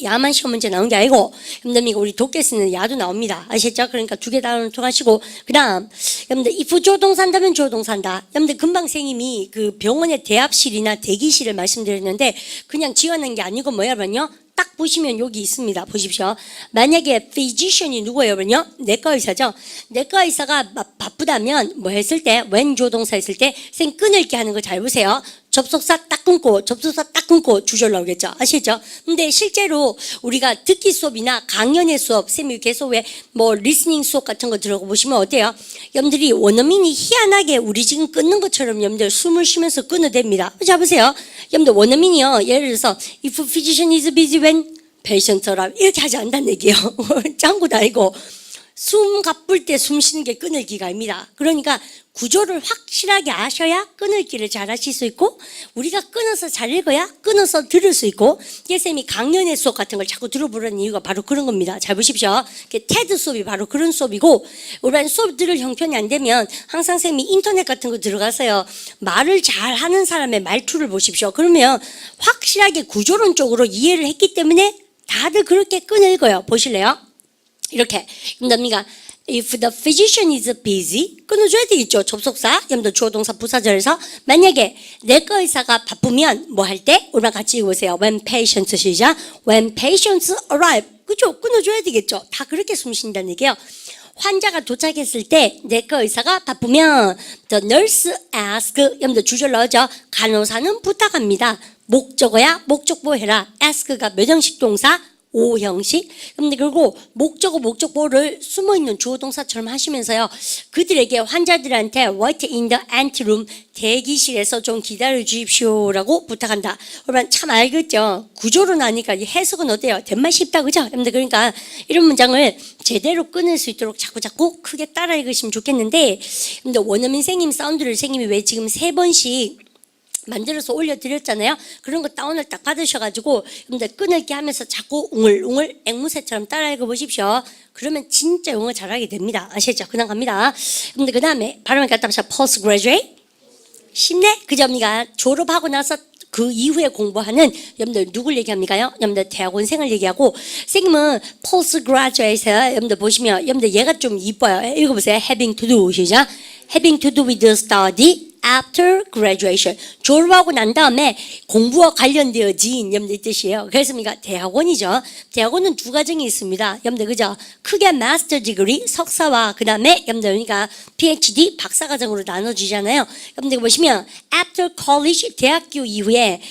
야만 시험 문제 나온 게 아니고 여러분들 우리 독해 쓰는 야도 나옵니다. 아시죠? 그러니까 두 개 다 통하시고 그 다음 여러분들 if 조동사한다면 조동사한다. 여러분들 금방 선생님이 그 병원의 대합실이나 대기실을 말씀드렸는데 그냥 지어낸 게 아니고 뭐냐면요 딱 보시면 여기 있습니다. 보십시오. 만약에 physician이 누구예요? 여러분요? 내과 의사죠. 내과 의사가 바쁘다면 뭐 했을 때 when 조동사 했을 때 쌤 끊을게 하는 거 잘 보세요. 접속사 딱 끊고 접속사 딱 끊고 주절 나오겠죠. 아시죠? 근데 실제로 우리가 듣기 수업이나 강연의 수업 쌤이 계속 왜 뭐 리스닝 수업 같은 거 들어보시면 어때요? 여러분들이 원어민이 희한하게 우리 지금 끊는 것처럼 여러분들 숨을 쉬면서 끊어댑니다. 자 보세요. 여러분들 원어민이요. 예를 들어서 if physician is busy when patient arrives 이렇게 하지 않는다는 얘기예요. 짱구도 아니고 숨 가쁠 때 숨 쉬는 게 끊을기가 아닙니다. 그러니까 구조를 확실하게 아셔야 끊을기를 잘 하실 수 있고 우리가 끊어서 잘 읽어야 끊어서 들을 수 있고 예쌤이 강연의 수업 같은 걸 자꾸 들어보라는 이유가 바로 그런 겁니다. 잘 보십시오. 테드 수업이 바로 그런 수업이고 우리는 수업 들을 형편이 안 되면 항상 쌤이 인터넷 같은 거 들어가서요. 말을 잘 하는 사람의 말투를 보십시오. 그러면 확실하게 구조론적으로 이해를 했기 때문에 다들 그렇게 끊어 읽어요. 보실래요? 이렇게. 그럼 뭡니까? If the physician is busy, 끊어줘야 되겠죠. 접속사, 여러분들 주어 동사 부사절에서 만약에 내과 의사가 바쁘면 뭐 할 때? 오늘 같이 읽어보세요. When patients 시작. When patients arrive. 그죠? 끊어줘야 되겠죠. 다 그렇게 숨 쉰다는 얘기예요. 환자가 도착했을 때 내과 의사가 바쁘면 the nurse ask, 여러분들 주절 넣어줘. 간호사는 부탁합니다. 목적어야 목적보 해라. ask가 몇 형식 동사? 5형식. 근데 그리고 목적어 목적보를 숨어있는 주어 동사처럼 하시면서요. 그들에게 환자들한테 wait in the anteroom 대기실에서 좀 기다려 주십시오라고 부탁한다. 여러분 참 알겠죠? 구조로 나니까 해석은 어때요? 정말 쉽다 그죠? 여러분들 그러니까 이런 문장을 제대로 끊을 수 있도록 자꾸 크게 따라 읽으시면 좋겠는데 근데 원어민 생님 사운드를 생님이 왜 지금 3번씩 만들어서 올려드렸잖아요. 그런 거 다운을 딱 받으셔가지고 근데 끊을게 하면서 자꾸 웅얼웅얼 앵무새처럼 따라 읽어보십시오. 그러면 진짜 영어 잘하게 됩니다. 아시겠죠? 그냥 갑니다. 근데 그 다음에 발음을 갖다 보시면 postgraduate 쉽네? 그죠? 우리가 졸업하고 나서 그 이후에 공부하는 여러분들 누굴 얘기합니까요? 여러분들 대학원생을 얘기하고 선생님은 postgraduate에서 여러분들 보시면 여러분들 얘가 좀 이뻐요. 읽어보세요. having to do 시작. having to do with study after graduation. 졸업하고 난 다음에 공부와 관련되어진 여러분들 뜻이에요. 그래서 우리가 대학원이죠. 대학원은 두 과정이 있습니다. 여러분들 그죠? 크게 마스터 디그리 석사와 그 다음에 여러분들 그러니까 PhD 박사과정으로 나눠지잖아요. 여러분들 보시면 after college 대학교 이후에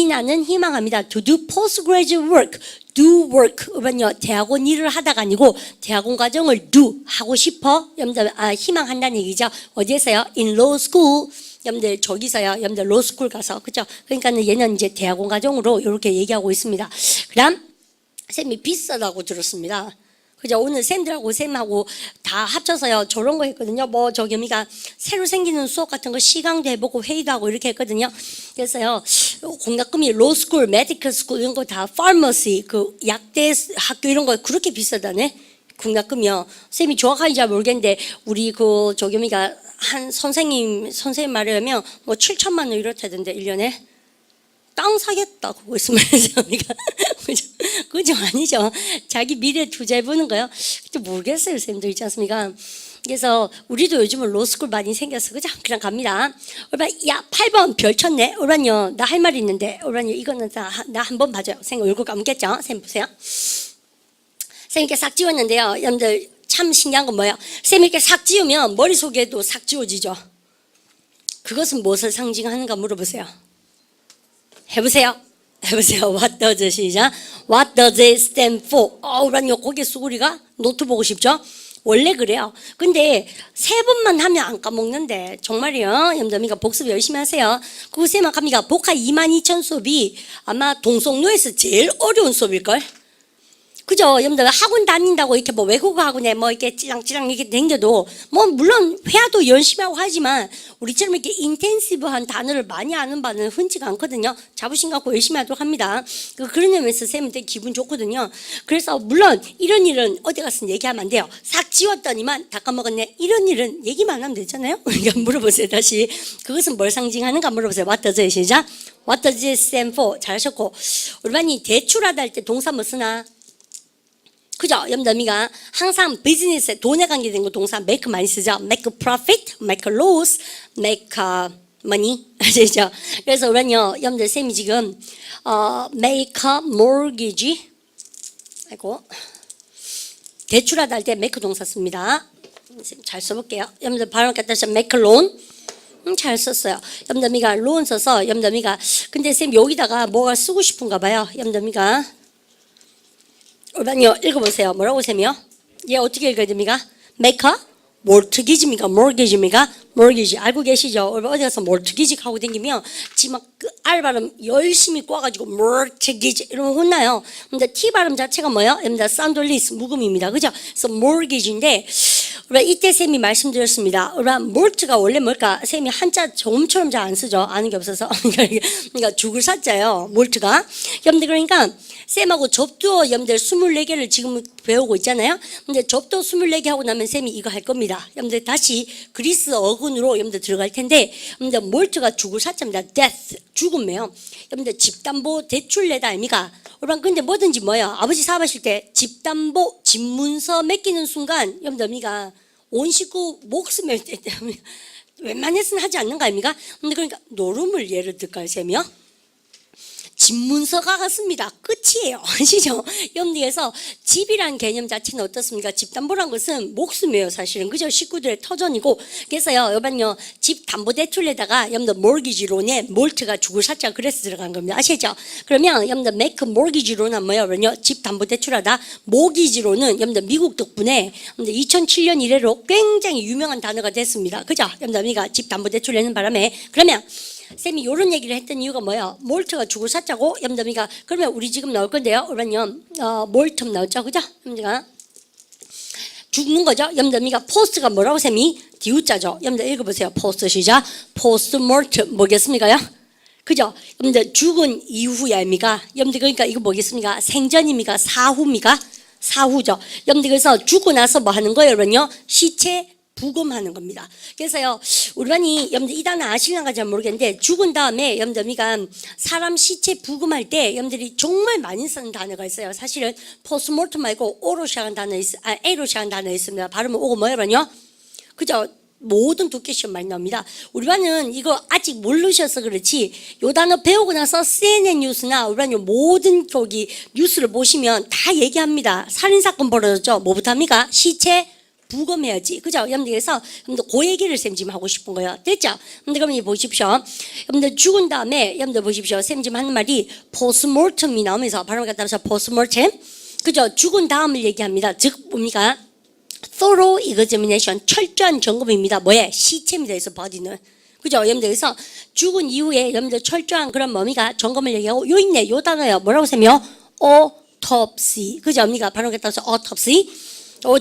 나는 희망합니다. to do postgraduate work. do work. 그러면요 대학원 일을 하다가 아니고 대학원 과정을 do 하고 싶어. 여러분들 희망한다는 얘기죠. 어디에서요? in law school. 여러분들 저기서요. 여러분들 로스쿨 가서 그죠? 그러니까는 얘는 이제 대학원 과정으로 이렇게 얘기하고 있습니다. 그다음 쌤이 비싸다고 들었습니다. 그죠? 오늘 쌤들하고 쌤하고 다 합쳐서요. 저런 거 했거든요. 뭐 저기 우리가 새로 생기는 수업 같은 거 시강도 해보고 회의도 하고 이렇게 했거든요. 그래서요. 공학금이 로스쿨, 메디컬 스쿨 이런 거 다 파머시 그 약대 학교 이런 거 그렇게 비싸다네. 공학금이요. 쌤이 정확하게 잘 모르겠는데 우리 그 저기 우리가 한 선생님 말에 의하면 뭐 7천만 원 이렇다던데 1년에 땅 사겠다 그거 있으면 우리가 그죠 아니죠 자기 미래 투자해 보는 거요. 모르겠어요 선생님들 있지 않습니까? 그래서 우리도 요즘은 로스쿨 많이 생겼어 그죠? 그냥 갑니다. 오르반 야 8번 별 쳤네. 오르반요 나 할 말 있는데 오르반요 이거는 나 한번 봐줘요. 선생님 얼굴 감겠죠? 선생님 보세요. 선생님께 싹 지웠는데요. 여러분들 참 신기한 건 뭐예요? 쌤이 이렇게 싹 지우면 머릿속에도 싹 지워지죠. 그것은 무엇을 상징하는가 물어보세요. 해보세요. What does it 시작. What does it stand for? 우란요 고개 수구리가 노트 보고 싶죠? 원래 그래요. 근데 3번만 하면 안 까먹는데 정말이요. 여러분들 복습 열심히 하세요. 그거 쌤아 갑니다. 복화 22,000 수업이 아마 동성로에서 제일 어려운 수업일걸? 그죠? 여러분들 학원 다닌다고 이렇게 뭐 외국어 학원에 뭐 이렇게 찌랑찌랑 이렇게 댕겨도 뭐 물론 회화도 열심히 하고 하지만 우리처럼 이렇게 인텐시브한 단어를 많이 아는 바는 흔치가 않거든요. 자부심 갖고 열심히 하도록 합니다. 그런 의미에서 쌤은 되게 기분 좋거든요. 그래서 물론 이런 일은 어디 가서 얘기하면 안 돼요. 싹 지웠더니만 다 까먹었네. 이런 일은 얘기만 하면 되잖아요. 그러니까 물어보세요 다시. 그것은 뭘 상징하는가 물어보세요. What does it 시작. What does it stand for? 잘하셨고 우리 반이 대출하다 할 때 동사 뭐 쓰나? 그죠? 여러분들 우리가 항상 비즈니스에 돈에 관계된 거 동사 make 많이 쓰죠. make profit, make loss, make money. 아시죠? 그래서 우리는요, 여러분들 쌤이 지금 make mortgage, 아이고 대출하다 할 때 make 동사 씁니다. 잘 써볼게요. 여러분들 발음 갖다 서 make loan. 잘 썼어요. 여러분들 우리가 loan 써서 여러분들 우리가 근데 쌤 여기다가 뭐가 쓰고 싶은가 봐요. 여러분들 우리가 오라니요 읽어보세요. 뭐라고 쌤이요? 얘 어떻게 읽어야 됩니까? make a mortgage입니까? mortgage입니까? mortgage 알고 계시죠? 어디 가서 mortgage 하고 다니면 지금 막 그 R 발음 열심히 꽈가지고 mortgage 이러면 혼나요. 근데 T 발음 자체가 뭐예요? 여러분들 사운드리스 묵음입니다. 그죠? 그래서 mortgage인데 이때 쌤이 말씀드렸습니다. mort가 원래 뭘까? 쌤이 한자 조음처럼 잘 안 쓰죠. 아는 게 없어서. 그러니까 죽을 사자예요. mort가. 여러분들 그러니까 쌤하고 접두어 여러분들 24개를 지금 배우고 있잖아요. 근데 접두어 24개 하고 나면 쌤이 이거 할 겁니다. 여러분들 다시 그리스 어근으로 여러분들 들어갈 텐데 여러분들 mort가 죽을 사자입니다. death 죽음이에요. 여러분들 집담보 대출 내다 아닙니까? 여러분 근데 뭐든지 뭐예요? 아버지 사업하실 때 집담보 집문서 맡기는 순간 여러분들 우리가 온 식구 목숨을 웬만해서는 하지 않는 거 아닙니까? 근데 그러니까 노름을 예를 들까요, 쌤이요? 집문서가 같습니다. 끝이에요. 아시죠? 염두에서 집이란 개념 자체는 어떻습니까? 집담보란 것은 목숨이에요, 사실은. 그죠? 식구들의 터전이고. 그래서요, 여러분요, 집 담보대출에다가 염두 mortgage loan에 몰트가 죽을 사자 그래서 들어간 겁니다. 아시죠? 그러면 염두 make mortgage loan은 뭐예요? 그러면요, 집 담보대출하다. mortgage loan은 염두 미국 덕분에 염두 2007년 이래로 굉장히 유명한 단어가 됐습니다. 그죠? 염두 우리가 집 담보대출 내는 바람에. 그러면 쌤이 이런 얘기를 했던 이유가 뭐예요? 몰트가 죽을 사자고 염담이가 그러면 우리 지금 나올 건데요. 그러면요, 몰트 나왔죠, 그죠? 염담이가 죽는 거죠. 염담이가 포스트가 뭐라고 쌤이 디우자죠. 염담 읽어보세요. 포스트 시작. 포스트 몰트 뭐겠습니까요? 그죠? 염담 죽은 이후야 입니까? 염담 그러니까 이거 뭐겠습니까? 생전입니까? 사후입니까? 사후죠. 염담 그래서 죽고 나서 뭐 하는 거예요, 여러분요? 시체 부검하는 겁니다. 그래서요, 우리 반이 여러분들 이 단어 아실랑가 잘 모르겠는데 죽은 다음에 여러분들이가 사람 시체 부검할 때 여러분들이 정말 많이 쓰는 단어가 있어요. 사실은 포스트모르텀 말고 O로 시작한 단어 A로 시작한 단어 있습니다. 발음은 O가 뭐예요? 그죠? 모든 독해 시험 많이 나옵니다. 우리 반은 이거 아직 모르셔서 그렇지 요 단어 배우고 나서 CNN 뉴스나 우리 반 모든 거기 뉴스를 보시면 다 얘기합니다. 살인사건 벌어졌죠? 뭐부터 합니까? 시체 부검해야지. 그죠? 여러분들께서 그 얘기를 쌤 지금 하고 싶은 거예요. 됐죠? 여러분들 그럼 보십시오. 여러분들 죽은 다음에 여러분들 보십시오. 쌤 지금 하는 말이 포스트모르텀이 나오면서 발음을 따라서 포스트모르텀. 그죠? 죽은 다음을 얘기합니다. 즉 뭡니까? thorough examination. 철저한 점검입니다. 뭐에? 시체입니다. 그래서 body는. 그죠? 여러분들 그래서 죽은 이후에 여러분들 철저한 그런 뭡니까? 점검을 얘기하고 요 있네. 요 단어요. 뭐라고 쌤이요? autopsy. 그죠? 뭡니까? 발음을 따라서 autopsy.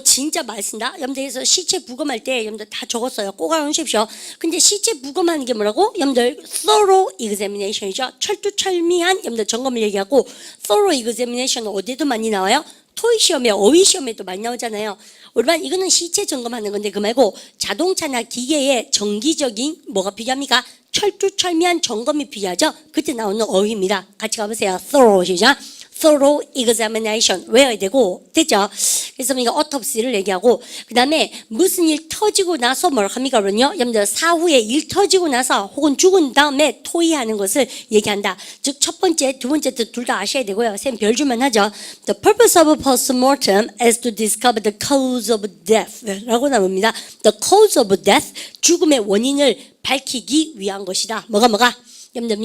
진짜 많이 쓴다. 여러분들께서 시체 부검할 때 여러분들 다 적었어요. 꼭 알아놓으십시오. 근데 시체 부검하는 게 뭐라고? 여러분들 thorough examination이죠. 철두철미한 여러분들 점검을 얘기하고 thorough examination은 어디에도 많이 나와요? 토익 시험에 어휘 시험에도 많이 나오잖아요. 우리만 이거는 시체 점검하는 건데 그 말고 자동차나 기계에 정기적인 뭐가 필요합니까? 철두철미한 점검이 필요하죠. 그때 나오는 어휘입니다. 같이 가보세요. thorough 시작. thorough examination 외워야 되고 됐죠? 그래서 우리가 autopsy를 얘기하고 그 다음에 무슨 일 터지고 나서 뭘 합니까? 그러면요 여러분들 사후에 일 터지고 나서 혹은 죽은 다음에 토의하는 것을 얘기한다. 즉 첫 번째 두 번째 둘 다 아셔야 되고요. 쌤 별 주면 하죠. The purpose of postmortem is to discover the cause of death 라고 나옵니다. The cause of death 죽음의 원인을 밝히기 위한 것이다. 뭐가? 여러분들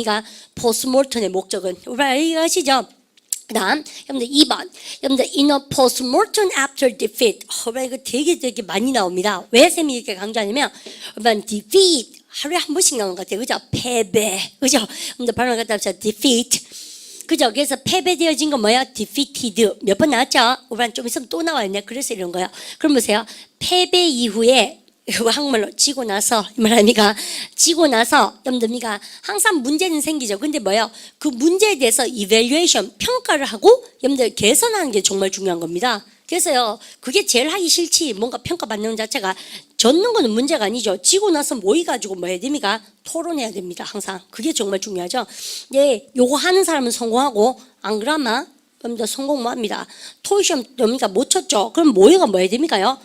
postmortem의 목적은 우리 아시죠? 그 다음, 여러분들 2번. 여러분들, in a postmortem after defeat. 이거 되게 많이 나옵니다. 왜 쌤이 이렇게 강조하냐면, 여러분, defeat. 하루에 한 번씩 나오는 것 같아요. 그죠? 패배. 그죠? 여러분들, 발음 갖다 합시다. defeat. 그죠? 그래서 패배되어진 건 뭐야? defeated. 몇 번 나왔죠? 우리 좀 있으면 또 나와요. 내가 그래서 이런 거예요. 그럼 보세요. 패배 이후에 이거 한국말로 지고 나서 이 말합니까? 지고 나서 여러분들이가 항상 문제는 생기죠. 근데 뭐예요? 그 문제에 대해서 evaluation 평가를 하고 여러분들 개선하는 게 정말 중요한 겁니다. 그래서요, 그게 제일 하기 싫지. 뭔가 평가받는 것 자체가 젓는 거는 문제가 아니죠. 지고 나서 모이 가지고 뭐 해야 됩니까? 토론해야 됩니다. 항상 그게 정말 중요하죠. 네, 요거 하는 사람은 성공하고 안 그러면 여러분들 성공 못 합니다. 토익 시험 여러분들 못 쳤죠. 그럼 모의가 뭐 해야 됩니까요?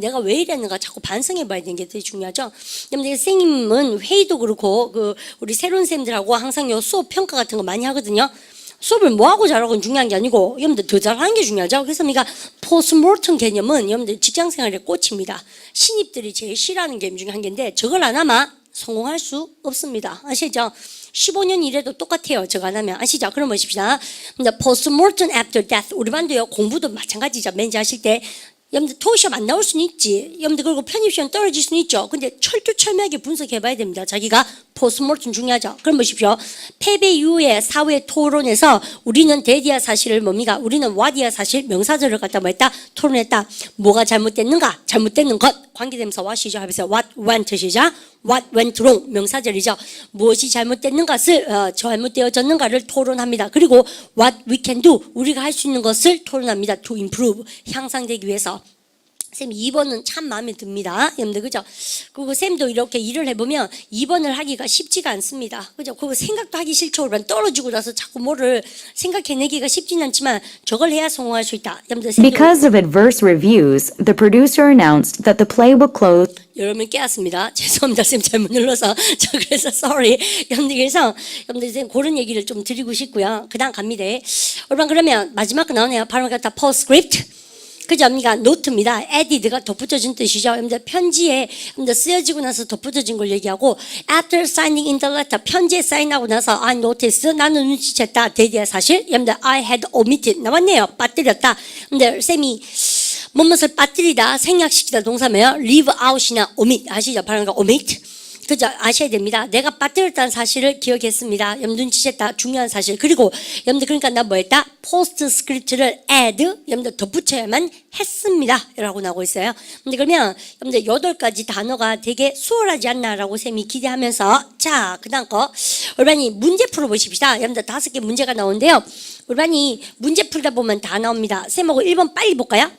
내가 왜 이랬는가 자꾸 반성해 봐야 되는 게 되게 중요하죠. 여러분들 선생님은 회의도 그렇고 우리 새로운 쌤들하고 항상 요 수업 평가 같은 거 많이 하거든요. 수업을 뭐하고 잘하고는 중요한 게 아니고 여러분들 더 잘하는 게 중요하죠. 그래서 우리가 포스트모르텀 개념은 여러분들 직장생활의 꽃입니다. 신입들이 제일 싫어하는 개념 중에 한 개인데 저걸 안 하면 성공할 수 없습니다. 아시죠? 15년 이래도 똑같아요. 저거 안 하면. 아시죠? 그럼 보십시다. postmortem after death. 우리 반도요. 공부도 마찬가지죠. 멘지 하실 때 여러분들 토익 시험 안 나올 수는 있지. 여러분들 그리고 편입 시험 떨어질 수는 있죠. 근데 철두철미하게 분석해 봐야 됩니다. 자기가 포스트모르텀 중요하죠. 그럼 보십시오. 패배 이후에 사회 토론에서 우리는 대디아 사실을 뭡니까? 우리는 와디아 사실 명사절을 갖다 뭐 했다? 토론했다. 뭐가 잘못됐는가? 잘못되는 것. 관계대명사 what이죠. 하면서 what went 시작. What went wrong 명사절이죠. 무엇이 잘못됐는 것을 잘못되어졌는가를 토론합니다. 그리고 what we can do 우리가 할 수 있는 것을 토론합니다. To improve 향상되기 위해서. 쌤 2번은 참 마음에 듭니다. 여러분들 그죠? 그리고 쌤도 이렇게 일을 해보면 2번을 하기가 쉽지가 않습니다. 그죠? 그거 생각도 하기 싫죠. 그러면 떨어지고 나서 자꾸 뭐를 생각해내기가 쉽진 않지만 저걸 해야 성공할 수 있다. 여러분들 쌤도 Because of adverse reviews, the producer announced that the play would close. 여러분 깨웠습니다. 죄송합니다. 쌤 잘못 눌러서. 저 그래서 sorry. 여러분들 그래서 여러분들 쌤 그런 얘기를 좀 드리고 싶고요. 그다음 갑니다. 여러분 그러면 마지막 거 나오네요. 바로 갖다 postscript. 그죠? 그러니까 노트입니다. added가 덧붙여진 뜻이죠. 여러분들 편지에 여러분들 쓰여지고 나서 덧붙여진 걸 얘기하고 after signing in the letter 편지에 사인하고 나서 I noticed 나는 눈치챘다. 대디의 사실. 여러분들 I had omitted 나왔네요. 빠뜨렸다. 여러분들 쌤이 무엇을 빠뜨리다 생략시키다 동사면요. leave out이나 omit 아시죠? 바로 그러니까 omit. 그죠? 아셔야 됩니다. 내가 빠뜨렸다는 사실을 기억했습니다. 여러분 눈치챘다. 중요한 사실. 그리고 여러분들 그러니까 나 뭐 했다? 포스트 스크립트를 add 여러분들 덧붙여야만 했습니다. 라고 나오고 있어요. 근데 그러면 여러분들 8가지 단어가 되게 수월하지 않나라고 쌤이 기대하면서 자, 그다음 거 올바니 문제 풀어보십시다. 여러분들 5개 문제가 나오는데요. 올바니 문제 풀다 보면 다 나옵니다. 쌤하고 1번 빨리 볼까요?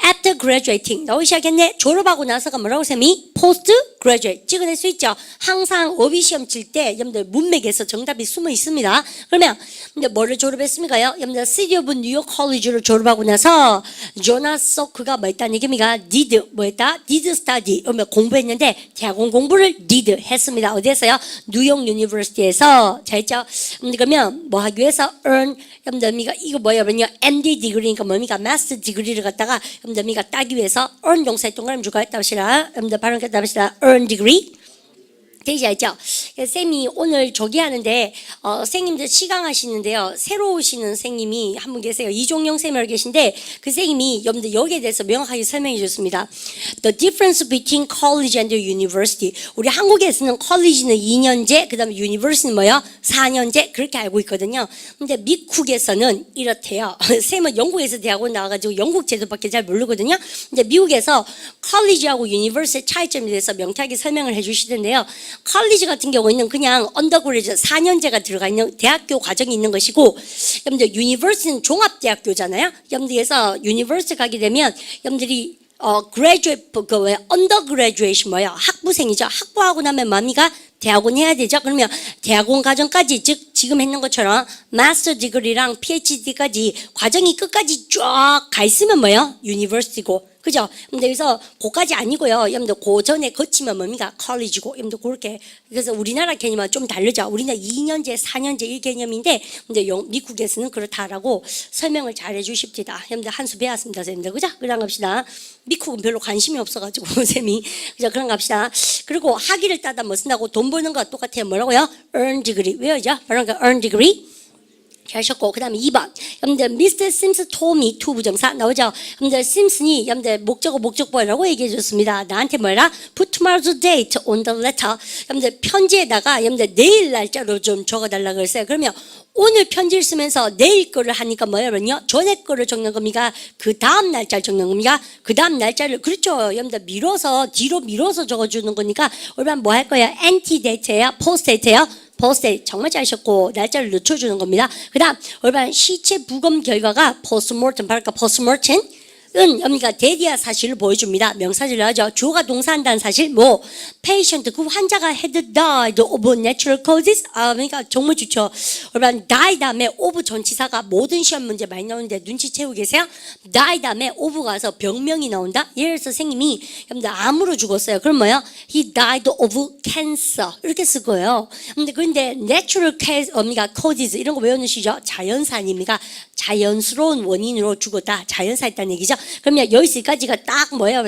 After graduating 나오기 시작했네. 졸업하고 나서가 뭐라고 쌤이? Post graduate 찍어낼 수 있죠. 항상 어휘 시험 칠 때 여러분들 문맥에서 정답이 숨어 있습니다. 그러면 근데 뭐를 졸업했습니까요? 여러분들 City of New York College를 졸업하고 나서 조나스 소크가 뭐 했다는 얘기입니까? Did 뭐 했다? Did study 공부했는데 대학원 공부를 did 했습니다. 어디에서요? 뉴욕 유니버시티에서 자 있죠. 그러면 뭐 하기 위해서 earn 여러분들 이거 뭐야? MD degree니까 뭡니까? Master degree를 갖다가 여러분들 따기 위해서 earn 동사의 동그라미 줄까 했다 보시라. 여러분들 발음 했다 보시라. earn degree 되지 않죠? 쌤이 오늘 저기 하는데 선생님들 시강하시는데요. 새로 오시는 선생님이 한 분 계세요. 이종영 쌤이 계신데 그 선생님이 여러분들 여기에 대해서 명확하게 설명해 줬습니다. The difference between college and university. 우리 한국에서는 college는 2년제, 그 다음에 university는 뭐요? 4년제 그렇게 알고 있거든요. 근데 미국에서는 이렇대요. 쌤은 영국에서 대학원 나와가지고 영국 제도밖에 잘 모르거든요. 근데 미국에서 college하고 university 차이점에 대해서 명쾌하게 설명을 해 주시던데요. 컬리지 같은 경우에는 그냥 언더그레이드 4년제가 들어가 있는 대학교 과정이 있는 것이고 여러분들 유니버시티는 종합대학교잖아요. 여러분들에서 유니버시티 가게 되면 여러분들이 graduate undergraduate 뭐야 학부생이죠. 학부하고 나면 뭡니까? 대학원 해야 되죠. 그러면 대학원 과정까지 즉 지금 했는 것처럼 마스터 디그리랑 PhD까지 과정이 끝까지 쫙 가 있으면 뭐예요? 유니버시티고. 그죠? 근데 여기서 고까지 아니고요. 여러분들 고 전에 거치면 뭡니까? 컬리지고. 여러분들 그렇게. 그래서 우리나라 개념은 좀 다르죠. 우리는 2년제, 4년제 이 개념인데, 근데 미국에서는 그렇다라고 설명을 잘 해주십니다. 여러분들 한 수 배웠습니다. 선생님들. 그죠? 그냥 갑시다. 미국은 별로 관심이 없어가지고, 쌤이. 그죠? 그냥 갑시다. 그리고 학위를 따다 뭐 쓴다고 돈 버는 거와 똑같아요. 뭐라고요? earn degree. 왜요죠? 그러니까 earn degree. 잘하셨고 그 다음에 2번 여러분들 Mr. Sims told me to 부정사 나오죠. 여러분들 심슨이 여러분들 목적어 목적보라고 얘기해 줬습니다. 나한테 뭐라? Put tomorrow's date on the letter. 여러분들 편지에다가 여러분들 내일 날짜로 좀 적어달라고 했어요. 그러면 오늘 편지를 쓰면서 내일 거를 하니까 뭐냐면요. 전에 거를 적는 겁니까? 그 다음 날짜를 적는 겁니까? 그 다음 날짜를 그렇죠. 여러분들 밀어서 뒤로 밀어서 적어주는 거니까 얼마나 뭐 할 거예요? antidate예요? postdate예요? postdate 정말 잘하셨고 날짜를 늦춰주는 겁니다. 그 다음 얼마나 시체 부검 결과가 postmortem 바로 postmortem 은 여러분가 대디아 사실을 보여줍니다. 명사절을 하죠. 주어가 동사한다는 사실 뭐 patient 그 환자가 had died of natural causes 그러니까 정말 좋죠. 여러분 die 다음에 of 전치사가 모든 시험 문제 많이 나오는데 눈치 채우고 계세요? die 다음에 of 가서 병명이 나온다. 예를 들어서 선생님이 여러분들 암으로 죽었어요. 그럼 뭐요? He died of cancer 이렇게 쓸 거예요. 근데 natural causes 이런 거 외워놓으시죠? 자연사 아닙니까? 자연스러운 원인으로 죽었다. 자연사였다는 얘기죠. 그러면 여기까지가 딱 뭐예요?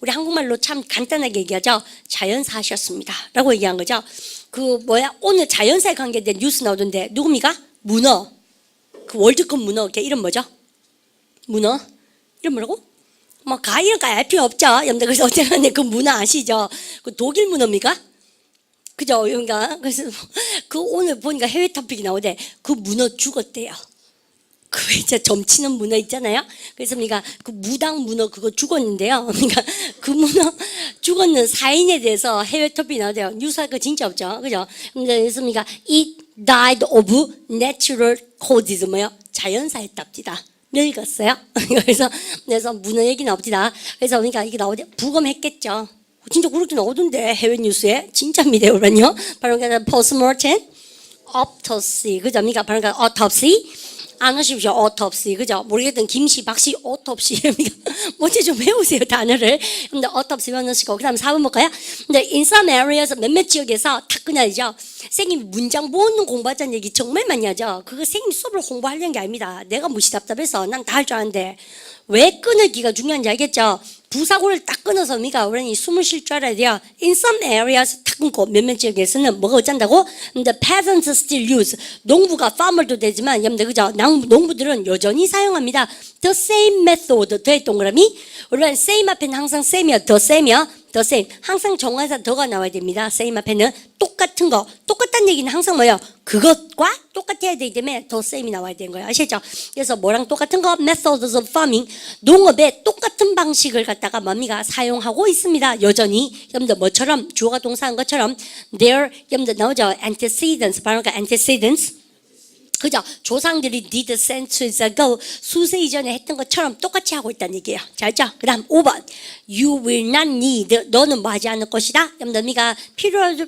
우리 한국말로 참 간단하게 얘기하죠. 자연사하셨습니다. 라고 얘기한 거죠. 오늘 자연사에 관계된 뉴스 나오던데 누굽니까? 문어. 그 월드컵 문어. 걔 이름 뭐죠? 문어. 이름 뭐라고? 뭐 이름까지 알 필요 없죠. 여러분들 그래서 어쨌든 그 문어 아시죠? 그 독일 문어입니까? 그죠? 그러니까 그래서 그 오늘 보니까 해외 토픽이 나오대. 그 문어 죽었대요. 그 이제 점치는 문어 있잖아요. 그래서 우리가 그 무당 문어 그거 죽었는데요. 그러니까 그 문어 죽었는 사인에 대해서 해외 토픽이 나오대요. 뉴스할 거 진짜 없죠, 그죠? 그래서 우리가 it died of natural causes 뭐요? 자연사였답니다. 늙었어요. 그래서 문어 얘기 나옵니다. 그래서 그러니까 이게 나오대 부검했겠죠. 진짜 그렇게 나오던데 해외 뉴스에 진짜입니다, 여러분요. 바로 그러니까 postmortem autopsy 그죠? 그러니까 바로 그러니까 autopsy 안 하십시오. autopsy 그죠? 모르겠던 김씨, 박씨 autopsy 뭔지 좀 배우세요 단어를. 근데 autopsy 배우시고 그다음 4번 볼까요? 근데 in some areas 몇몇 지역에서 탁근하죠. 선생님이 문장 보는 공부하자는 얘기 정말 많이 하죠. 그거 선생님 수업을 공부하려는 게 아닙니다. 내가 무시 답답해서 난 다 할 줄 아는데 왜 끊기가 중요한지 알겠죠? 부사고를 딱 끊어서 우리가 우리는 숨을 쉴 줄 알아야 돼요. In some areas 딱 끊고 몇몇 지역에서는 뭐가 어쩐다고? The peasants still use. 농부가 farmer도 되지만 여러분들 그죠? 농부들은 여전히 사용합니다. The same method. 더의 동그라미. 우리는 same 앞에는 항상 same이야. the same이야. the same. 항상 정관사 더가 나와야 됩니다. same 앞에는 똑같은 거. 똑같다는 얘기는 항상 뭐예요? 그것과 똑같아야 되기 때문에 the same이 나와야 되는 거예요. 아시죠? 그래서 뭐랑 똑같은 거? Methods of farming. 농업의 똑같은 방식을 갖다가 뭡니까? 사용하고 있습니다. 여전히. 여러분들 뭐처럼? 주어가 동사한 것처럼 their 여러분들 나오죠? Antecedents. 바로 그 antecedents. 그죠? 조상들이 did centuries ago 수세 이전에 했던 것처럼 똑같이 하고 있다는 얘기예요. 자, 알죠? 그 다음 5번 You will not need 너는 뭐 하지 않을 것이다. 너가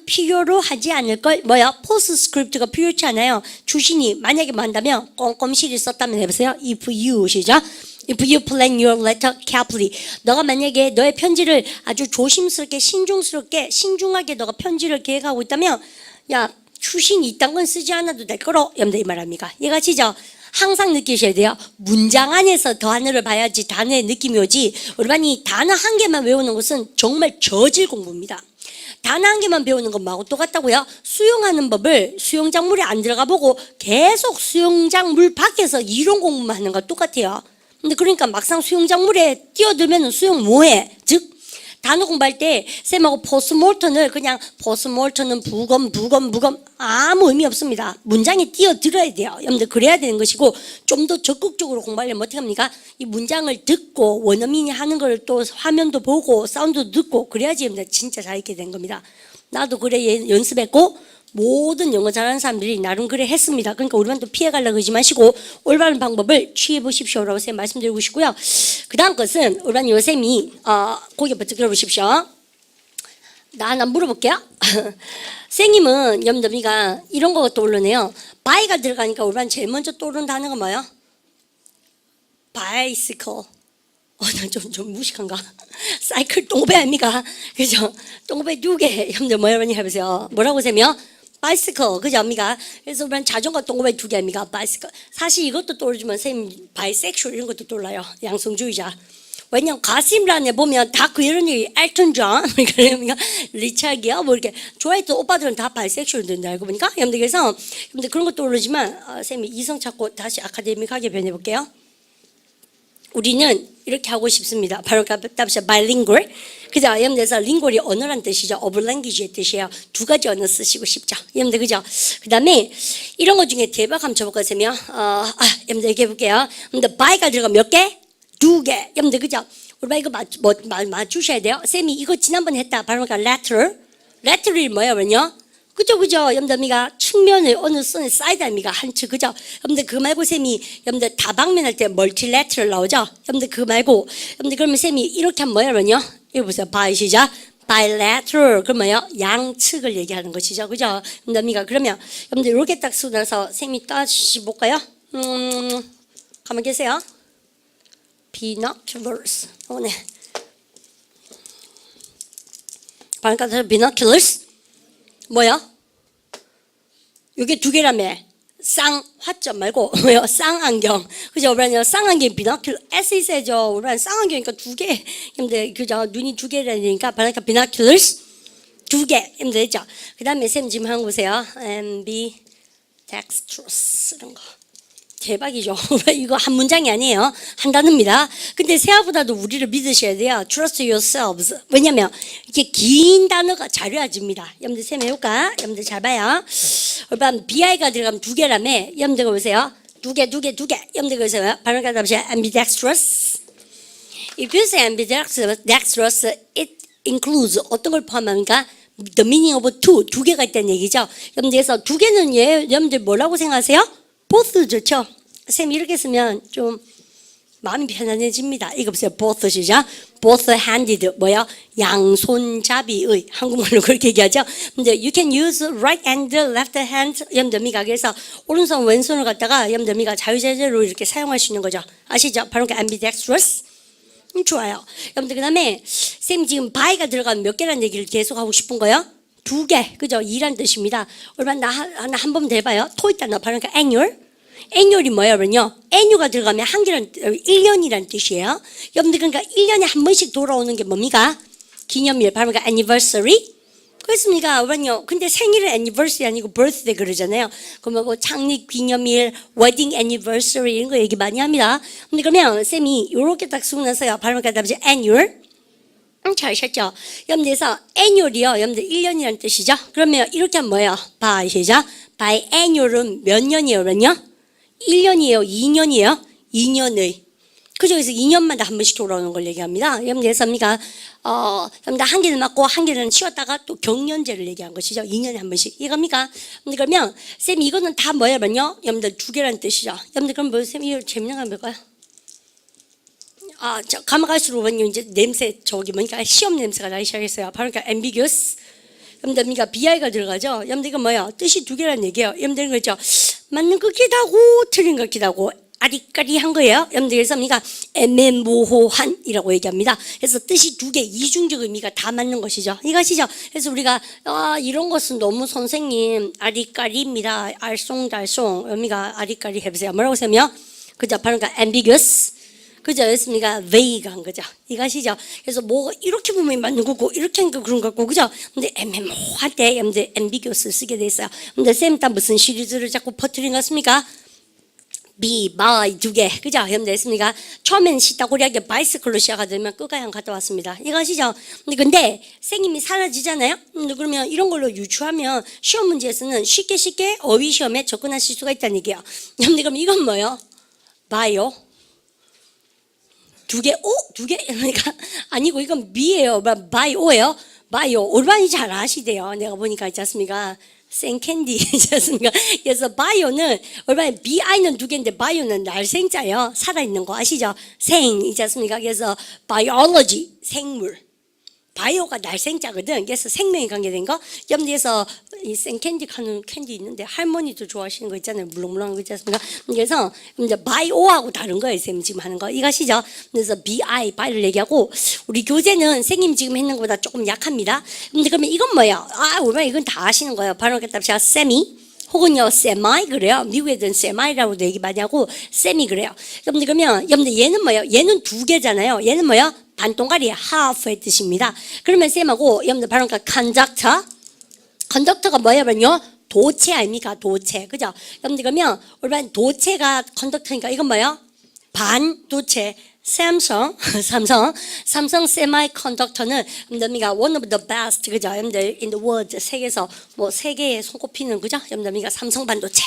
필요로 하지 않을 걸 뭐야? 포스트스크립트가 필요치 않아요. 주신이 만약에 뭐 한다면 꼼꼼시를 썼다면 해보세요. If you 시죠? If you plan your letter carefully 너가 만약에 너의 편지를 아주 조심스럽게 신중하게 너가 편지를 계획하고 있다면 야 추신이 이딴 건 쓰지 않아도 될 거로 여러분들 이 말합니까? 이해가시죠? 항상 느끼셔야 돼요. 문장 안에서 단어를 봐야지 단어의 느낌이 오지. 우리반이 단어 한 개만 외우는 것은 정말 저질 공부입니다. 단어 한 개만 배우는 건 뭐하고 똑같다고요? 수영하는 법을 수영장 물에 안 들어가 보고 계속 수영장 물 밖에서 이론 공부만 하는 거 똑같아요. 근데 그러니까 막상 수영장 물에 뛰어들면 수영 뭐해? 즉 단어 공부할 때 쌤하고 포스트모르텀을 그냥 포스트모르텀은 부검 아무 의미 없습니다. 문장에 뛰어들어야 돼요. 여러분들 그래야 되는 것이고 좀 더 적극적으로 공부하려면 어떻게 합니까? 이 문장을 듣고 원어민이 하는 걸 또 화면도 보고 사운드도 듣고 그래야지 여러분들 진짜 잘 읽게 된 겁니다. 나도 그래 연습했고 모든 영어 잘하는 사람들이 나름 그래 했습니다. 그러니까 우리만 또 피해가려고 그러지 마시고 올바른 방법을 취해 보십시오라고 쌤 말씀드리고 싶고요. 그 다음 것은 우리반 요쌤이 고개 버쩍 들어보십시오. 나 하나 물어볼게요. 선생님은 여러분들이가 이런 거 떠오르네요. 바이가 들어가니까 우리반 제일 먼저 떠오르는 단어가 뭐예요? 바이시클. 난 좀 무식한가? 사이클 동배 아닙니까? 그죠? 동배 2개. 여러분들 뭐 여러분이 해보세요. 뭐라고 세며? 바이시클. 그죠? 아닙니까? 그래서 우리는 자전거 동배 2개 아닙니까? 바이시클. 사실 이것도 떠오르지만 선생님 바이섹슈얼 이런 것도 떠올라요. 양성주의자. 왜냐면 가심란에 보면 다 그 이런 얘기 엘튼 존, 그러니까 리차드 기어 뭐 이렇게 좋아했던 오빠들은 다 바이섹슈얼 된다 알고 보니까 여러분들 그래서 여러분들 그런 것도 떠오르지만 선생님이 이성 찾고 다시 아카데믹하게 변해볼게요. 우리는 이렇게 하고 싶습니다. 바로 답시 bilingual. 그죠? 여러분들에서 링골이 언어란 뜻이죠. of language의 뜻이에요. 두 가지 언어 쓰시고 싶죠. 여러분들 그죠? 그 다음에 이런 것 중에 대박 한번 쳐볼까요? 여러분들 얘기해 볼게요. 근데 by가 들어가 몇 개? 2개. 여러분들 그죠? 우리 이거 맞추셔야 돼요. 쌤이 이거 지난번에 했다. 바로 lateral. lateral이 뭐예요? 그죠? 여러분들 측면을 어느 선에 사이드 아닙니까? 한 측, 그죠? 여러분들 그거 말고 쌤이 여러분들 다방면 할 때 멀티래터럴 나오죠? 여러분들 그거 말고 여러분들 그러면 쌤이 이렇게 하면 뭐예요? 이거 보세요. 바이 시작. bilateral. 그럼 뭐예요? 양측을 얘기하는 것이죠. 그죠? 여러분들 그러면 여러분들 이렇게 딱 쓰고 나서 쌤이 다시 볼까요? 가만 계세요. binoculars. 네. 그러니까 binoculars. 뭐야? 이게 2개라며. 쌍화점 말고 뭐요? 쌍안경. 그죠? 우리는 쌍안경 비나큘러 에세이죠. 우리는 쌍안경이니까 2개. 근데 그죠? 눈이 2개라니까 그러니까 binoculars 2개. 힘들죠? 그다음에 쌤 지금 한거 보세요. ambidextrous 이런 거. 대박이죠. 이거 한 문장이 아니에요. 한 단어입니다. 근데 생각보다도 우리를 믿으셔야 돼요. Trust yourselves. 왜냐면 이렇게 긴 단어가 자료화집니다. 여러분들 쌤 해볼까? 여러분들 잘 봐요. 일단 BI가 들어가면 2개라며. 여러분들 보세요. 2개. 여러분들 보세요. 발음가 답시 ambidextrous. If you say ambidextrous, it includes 어떤 걸 포함합니까? The meaning of two. 2개가 있다는 얘기죠. 여러분들 그래서 2개는 여러분들 뭐라고 생각하세요? 보스 좋죠. 쌤 이렇게 쓰면 좀 마음이 편안해집니다. 이거 보세요. both 시작. both handed 뭐야? 양손잡이의 한국말로 그렇게 얘기하죠. 근데 you can use right and left hand 염더미가 그래서 오른손 왼손을 갖다가 염더미가 자유자재로 이렇게 사용할 수 있는 거죠. 아시죠? 바로 그 ambidextrous. 좋아요. 여러분들 그다음에 쌤 지금 by가 들어간 몇 개라는 얘기를 계속 하고 싶은 거예요? 2개. 그죠? 2란 뜻입니다. 얼마나 한 번 더 해봐요. 토익 단어 바로 그 annual. annual이 뭐예요? 그러면요. annual가 들어가면 한 개란 1년이란 뜻이에요. 여러분들 그러니까 1년에 한 번씩 돌아오는 게 뭡니까? 기념일 바로 그 anniversary. 그렇습니까? 왜요? 근데 생일은 anniversary 아니고 birthday 그러잖아요. 그러면 뭐 창립 기념일, wedding anniversary 이런 거 얘기 많이 합니다. 근데 그러면 쌤이 요렇게 딱 쓰고 나서요. 바로 그 다음에 annual. 잘하셨죠? 여러분들에서 annual이요. 여러분들 1년이라는 뜻이죠? 그러면 이렇게 하면 뭐예요? by 시작. by annual은 몇 년이에요? 그러면요? 1년이에요? 2년이에요? 2년의. 그죠? 그래서 2년마다 한 번씩 돌아오는 걸 얘기합니다. 여러분들 뭡니까? 여러분들 한 개는 맞고 한 개는 쉬었다가 또 경년제를 얘기한 것이죠. 2년에 한 번씩. 이겁니까? 그러면 쌤 이거는 다 뭐예요? 그러면요? 여러분들 2개라는 뜻이죠. 여러분들 그럼 뭐 쌤 이거 재밌는 거 한번 볼까요? 저 감각할수록 보면 이제 냄새 저기 뭐니까 시험 냄새가 나기 시작했어요. 바로 그러니까 ambiguous. 여러분들 그러니까 bi가 들어가죠. 여러분들 이거 뭐야? 뜻이 2개라는 얘기예요. 여러분들 그렇죠? 맞는 것 같기도 하고 틀린 것 같기도 하고 아리까리한 거예요. 여러분들 그래서 우리가 애매모호한이라고 얘기합니다. 그래서 뜻이 2개 이중적 의미가 다 맞는 것이죠. 이것이죠. 그래서 우리가 이런 것은 너무 선생님 아리까리입니다. 알쏭달쏭 의미가 아리까리 해보세요. 뭐라고 쓰면 그죠? 바로 그러니까 ambiguous. 그죠? 였습니까? vague한 거죠. 이것이죠. 그래서 뭐 이렇게 보면 맞는 거고 이렇게 하니까 그런 거 같고 그죠? 근데 애매모호할 때 여러분들 ambiguous 쓰게 돼 있어요. 근데 쌤 딱 무슨 시리즈를 자꾸 퍼뜨린 것 같습니까? be, by 2개. 그죠? 여러분들 했습니까? 처음엔 시다고리하게 바이스클로 시작하더니 끝까지 갔다 왔습니다. 이것이죠. 근데 생님이 사라지잖아요? 그러면 이런 걸로 유추하면 시험 문제에서는 쉽게 어휘 시험에 접근하실 수가 있다는 얘기예요. 여러분들 그럼 이건 뭐예요? by요? 2개, 2개? 그러니까, 아니고, 이건 B예요. 바이오예요. 바이오. 올바니 잘 아시대요. 내가 보니까 있지 않습니까? 생캔디 있지 않습니까? 그래서 바이오는, 올바니 BI는 2개인데, 바이오는 날생자예요. 살아있는 거 아시죠? 생, 있지 않습니까? 그래서, biology, 생물. 바이오가 날생자거든. 그래서 생명이 관계된 거. 여러분들에서 이 생캔디 하는 캔디 있는데 할머니도 좋아하시는 거 있잖아요. 물렁물렁한 거 있지 않습니까? 그래서 이제 바이오하고 다른 거예요. 쌤 지금 하는 거. 이것이죠. 그래서 BI, 바이를 얘기하고 우리 교재는 쌤님 지금 했는 것보다 조금 약합니다. 근데 그러면 이건 뭐예요? 얼마나 이건 다 아시는 거예요. 바로 그답시다. 세미. 혹은요, 세마이 그래요. 미국 애들은 세마이라고도 얘기 많이 하고 세미 그래요. 여러분들 얘는 뭐예요? 얘는 2개잖아요. 얘는 뭐예요? 반동가리 half의 뜻입니다. 그러면 쌤하고 여러분들 바로 그러니까 컨덕터가 뭐냐면요? 도체 아닙니까? 도체. 그죠? 여러분들 그러면 올바른 도체가 컨덕터니까 이건 뭐예요? 반도체. 삼성 세마이 컨덕터는 여러분들 one of the best 그죠? 여러분들 in the world 세계에서 뭐 세계에 손꼽히는 그죠? 여러분들 삼성 반도체.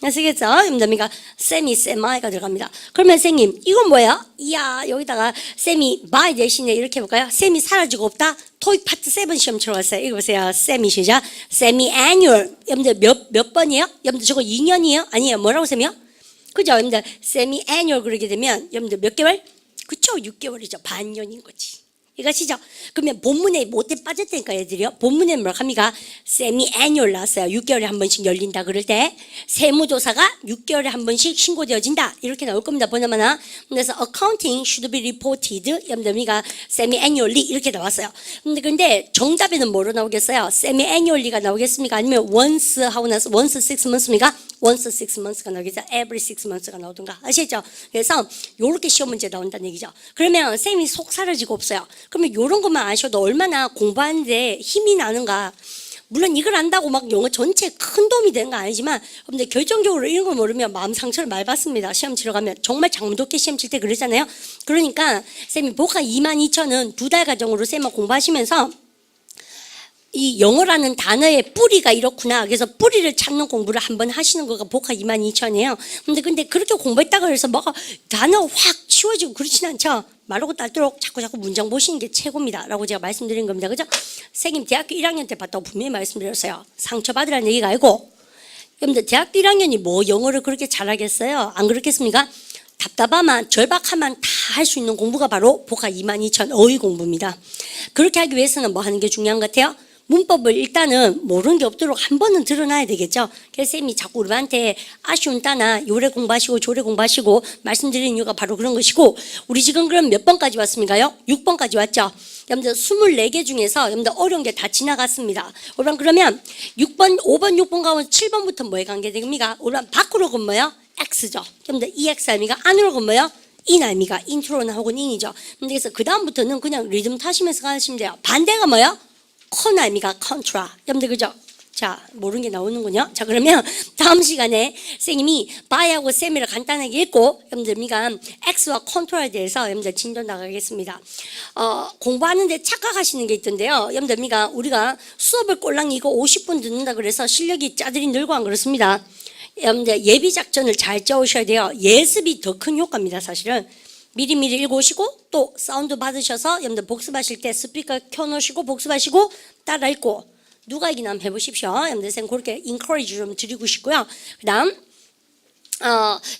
아시겠죠? 여러분들 세마이가 들어갑니다. 그러면 선생님 이건 뭐야? 이야 여기다가 세미 바이 대신에 이렇게 해볼까요? 세미 사라지고 없다. 토익 파트 7 시험 치러 왔어요. 이거 보세요. 세미 시작. 세미 애뉴얼. 여러분들 몇 번이에요? 여러분들 저거 2년이에요? 아니에요. 뭐라고 쌤이요? 그죠? 여러분들 세미 애뉴얼 그러게 되면 여러분들 몇 개월? 그쵸? 6개월이죠. 반년인 거지. 이것이죠. 그러면 본문에 못해 빠졌다니까 애들이요. 본문에 뭐라고 합니까? 세미 애뉴얼 나왔어요. 6개월에 한 번씩 열린다 그럴 때 세무조사가 6개월에 한 번씩 신고되어진다 이렇게 나올 겁니다. 보나마나. 그래서 accounting should be reported 여러분들 세미 애뉴얼리 이렇게 나왔어요. 근데 정답에는 뭐로 나오겠어요? 세미 애뉴얼리가 나오겠습니까? 아니면 once 하고 나서 once 6 months입니까? once 6 months가 나오겠죠. every 6 months가 나오든가 아시죠? 그래서 요렇게 시험 문제 나온다는 얘기죠. 그러면 쌤이 속 사라지고 없어요. 그러면 요런 것만 아셔도 얼마나 공부하는데 힘이 나는가. 물론 이걸 안다고 막 영어 전체에 큰 도움이 되는 건 아니지만 근데 결정적으로 이런 걸 모르면 마음 상처를 많이 받습니다. 시험 치러 가면 정말 장문독해 시험 칠 때 그러잖아요. 그러니까 쌤이 복화 22,000은 2달 과정으로 쌤만 공부하시면서 이 영어라는 단어의 뿌리가 이렇구나. 그래서 뿌리를 찾는 공부를 한번 하시는 거가 복화 22,000이에요. 근데 그렇게 공부했다고 해서 뭐가 단어 확 쉬워지고 그렇진 않죠. 말하고 딸도록 자꾸 문장 보시는 게 최고입니다. 라고 제가 말씀드린 겁니다. 그죠? 선생님 대학교 1학년 때 봤다고 분명히 말씀드렸어요. 상처받으라는 얘기가 아니고 여러분들 대학교 1학년이 뭐 영어를 그렇게 잘하겠어요? 안 그렇겠습니까? 답답하면 절박하면 다 할 수 있는 공부가 바로 복화 22,000 어휘 공부입니다. 그렇게 하기 위해서는 뭐 하는 게 중요한 것 같아요? 문법을 일단은 모르는 게 없도록 한 번은 드러나야 되겠죠. 그래서 쌤이 자꾸 우리한테 아쉬운 따나 요래 공부하시고 조래 공부하시고 말씀드리는 이유가 바로 그런 것이고, 우리 지금 그럼 몇 번까지 왔습니까요? 6번까지 왔죠. 여러분들 24개 중에서 여러분들 어려운 게 다 지나갔습니다. 여러분 그러면 6번, 5번, 6번 가면 7번부터 뭐에 관계됩니까? 여러분 밖으로 건 뭐예요? X죠. 여러분들 EX 아닙니까? 안으로 건 뭐예요? 인 아닙니까? 인트로나 혹은 인이죠. 그래서 그 다음부터는 그냥 리듬 타시면서 가시면 돼요. 반대가 뭐예요? 컨 아닙니까? 컨트라. 여러분들 그죠? 자, 모르는 게 나오는군요. 자, 그러면 다음 시간에 선생님이 바이하고 쌤이를 간단하게 읽고 여러분들 X와 컨트롤에 대해서 여러분들 진도 나가겠습니다. 공부하는데 착각하시는 게 있던데요. 여러분들 우리가 수업을 꼴랑 이거 50분 듣는다 그래서 실력이 짜들이 늘고 안 그렇습니다. 여러분들 예비 작전을 잘 짜오셔야 돼요. 예습이 더 큰 효과입니다, 사실은. 미리미리 읽으시고 또 사운드 받으셔서 여러분들 복습하실 때 스피커 켜놓으시고 복습하시고 따라 읽고 누가 이기나 한번 해보십시오. 여러분들 선생님 그렇게 인커리지 좀 드리고 싶고요. 그 다음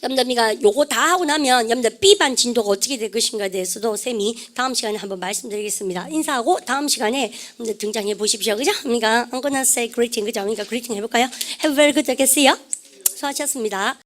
여러분들 요거 다 하고 나면 여러분들 B반 진도가 어떻게 될 것인가에 대해서도 쌤이 다음 시간에 한번 말씀드리겠습니다. 인사하고 다음 시간에 여러분들 등장해 보십시오. 그죠? I'm gonna say greeting. 그죠? greeting 해볼까요? Have a very good day. See you. 수고하셨습니다.